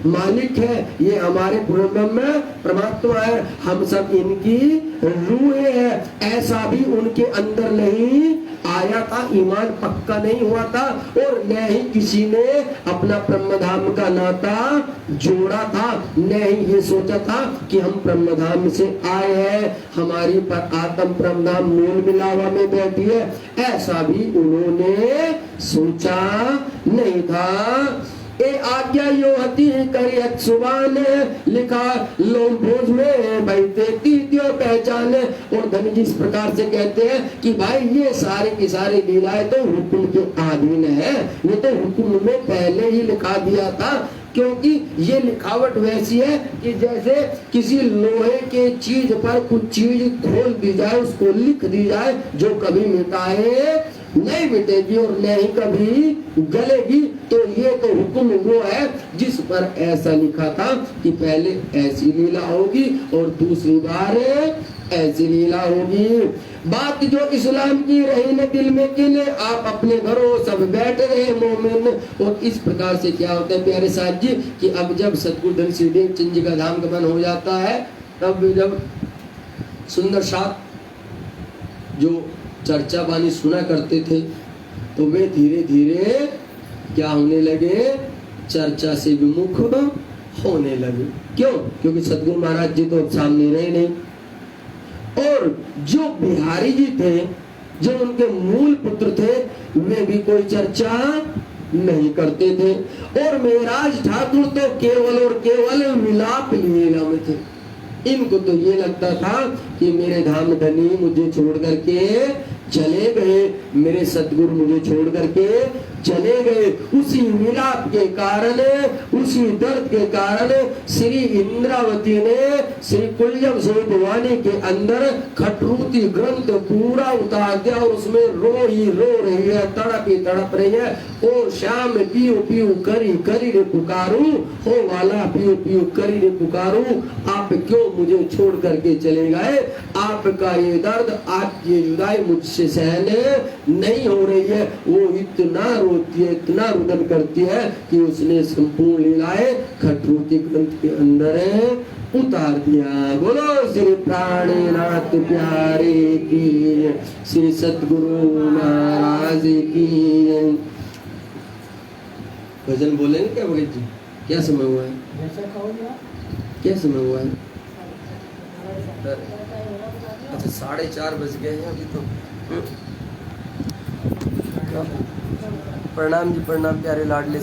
मालिक है, ये हमारे ब्रह्म परमात्मा है, हम सब इनकी रूह है। ऐसा भी उनके अंदर नहीं आया था, ईमान पक्का नहीं हुआ था, और न ही किसी ने अपना ब्रह्मधाम का नाता जोड़ा था, न ही ये सोचा था कि हम ब्रह्मधाम से आए हैं, हमारी पर आत्म ब्रह्मधाम मूल मिलावा में बैठी है, ऐसा भी उन्होंने सोचा नहीं था। ए आज्ञा यो हती करी सुबान, लिखा लोम भोज में बैठे तीतियो पहचान। और धनी जी इस प्रकार से कहते हैं कि भाई ये सारे की सारी लीलाएं तो हुक्म के अधीन है, ये तो हुक्म में पहले ही लिखा दिया था। क्योंकि ये लिखावट वैसी है कि जैसे किसी लोहे के चीज पर कुछ चीज खोल दी जाए, उसको लिख दी जाए, जो कभी मिटाए नहीं मिटेगी और न ही कभी गलेगी। तो ये तो हुक्म वो है जिस पर ऐसा लिखा था कि पहले ऐसी लीला होगी और दूसरी बार ऐसी लीला होगी। बात जो इस्लाम की रही न दिल में किले, आप अपने घरों सब बैठ रहे मोमिन। और इस प्रकार से क्या होता है प्यारे साहब जी कि अब जब सतगुरु धन सिद्धि चंद जी का धाम गमन हो जाता है, तब जब सुंदर साथ जो चर्चा वाणी सुना करते थे तो वे धीरे धीरे क्या होने लगे, चर्चा से विमुख होने लगे। क्यों? क्योंकि सतगुरु महाराज जी तो सामने रहे नहीं। और जो बिहारी जी थे, जो उनके मूल पुत्र थे, वे भी कोई चर्चा नहीं करते थे। और मेहराज ठाकुर तो केवल और केवल मिलाप लीला में थे। इनको तो ये लगता था कि मेरे धाम धनी मुझे छोड़ करके चले गए, मेरे सतगुरु मुझे छोड़ करके चले गए। उसी मिलाप के कारण, उसी दर्द के कारण श्री इंद्रावती ने श्री कुलजम स्वरूप वाणी के अंदर खटरूती ग्रंथ पूरा उतार दिया और उसमें रो रही है, तड़प रही है। ओ श्याम पियो पियो करी करी रे पुकारू, हो वाला पियो पियो करी रे पुकारू, आप क्यों मुझे छोड़ करके चले गए? आपका ये दर्द, आपकी ये जुदाई मुझसे सहन नहीं हो रही है। वो इतना रोती है, इतना रुदन करती है कि उसने संपूर्ण लीलाएं खटरूती ग्रंथ के अंदर उतार दिया। बोलो श्री प्राणनाथ प्यारे की, श्री सतगुरु महाराज की। भजन बोलेंगे क्या भगत जी? क्या समय हुआ है? क्या समय हुआ है? अच्छा 4:30 बज गए हैं अभी तो। प्रणाम जी, प्रणाम प्यारे लाडले।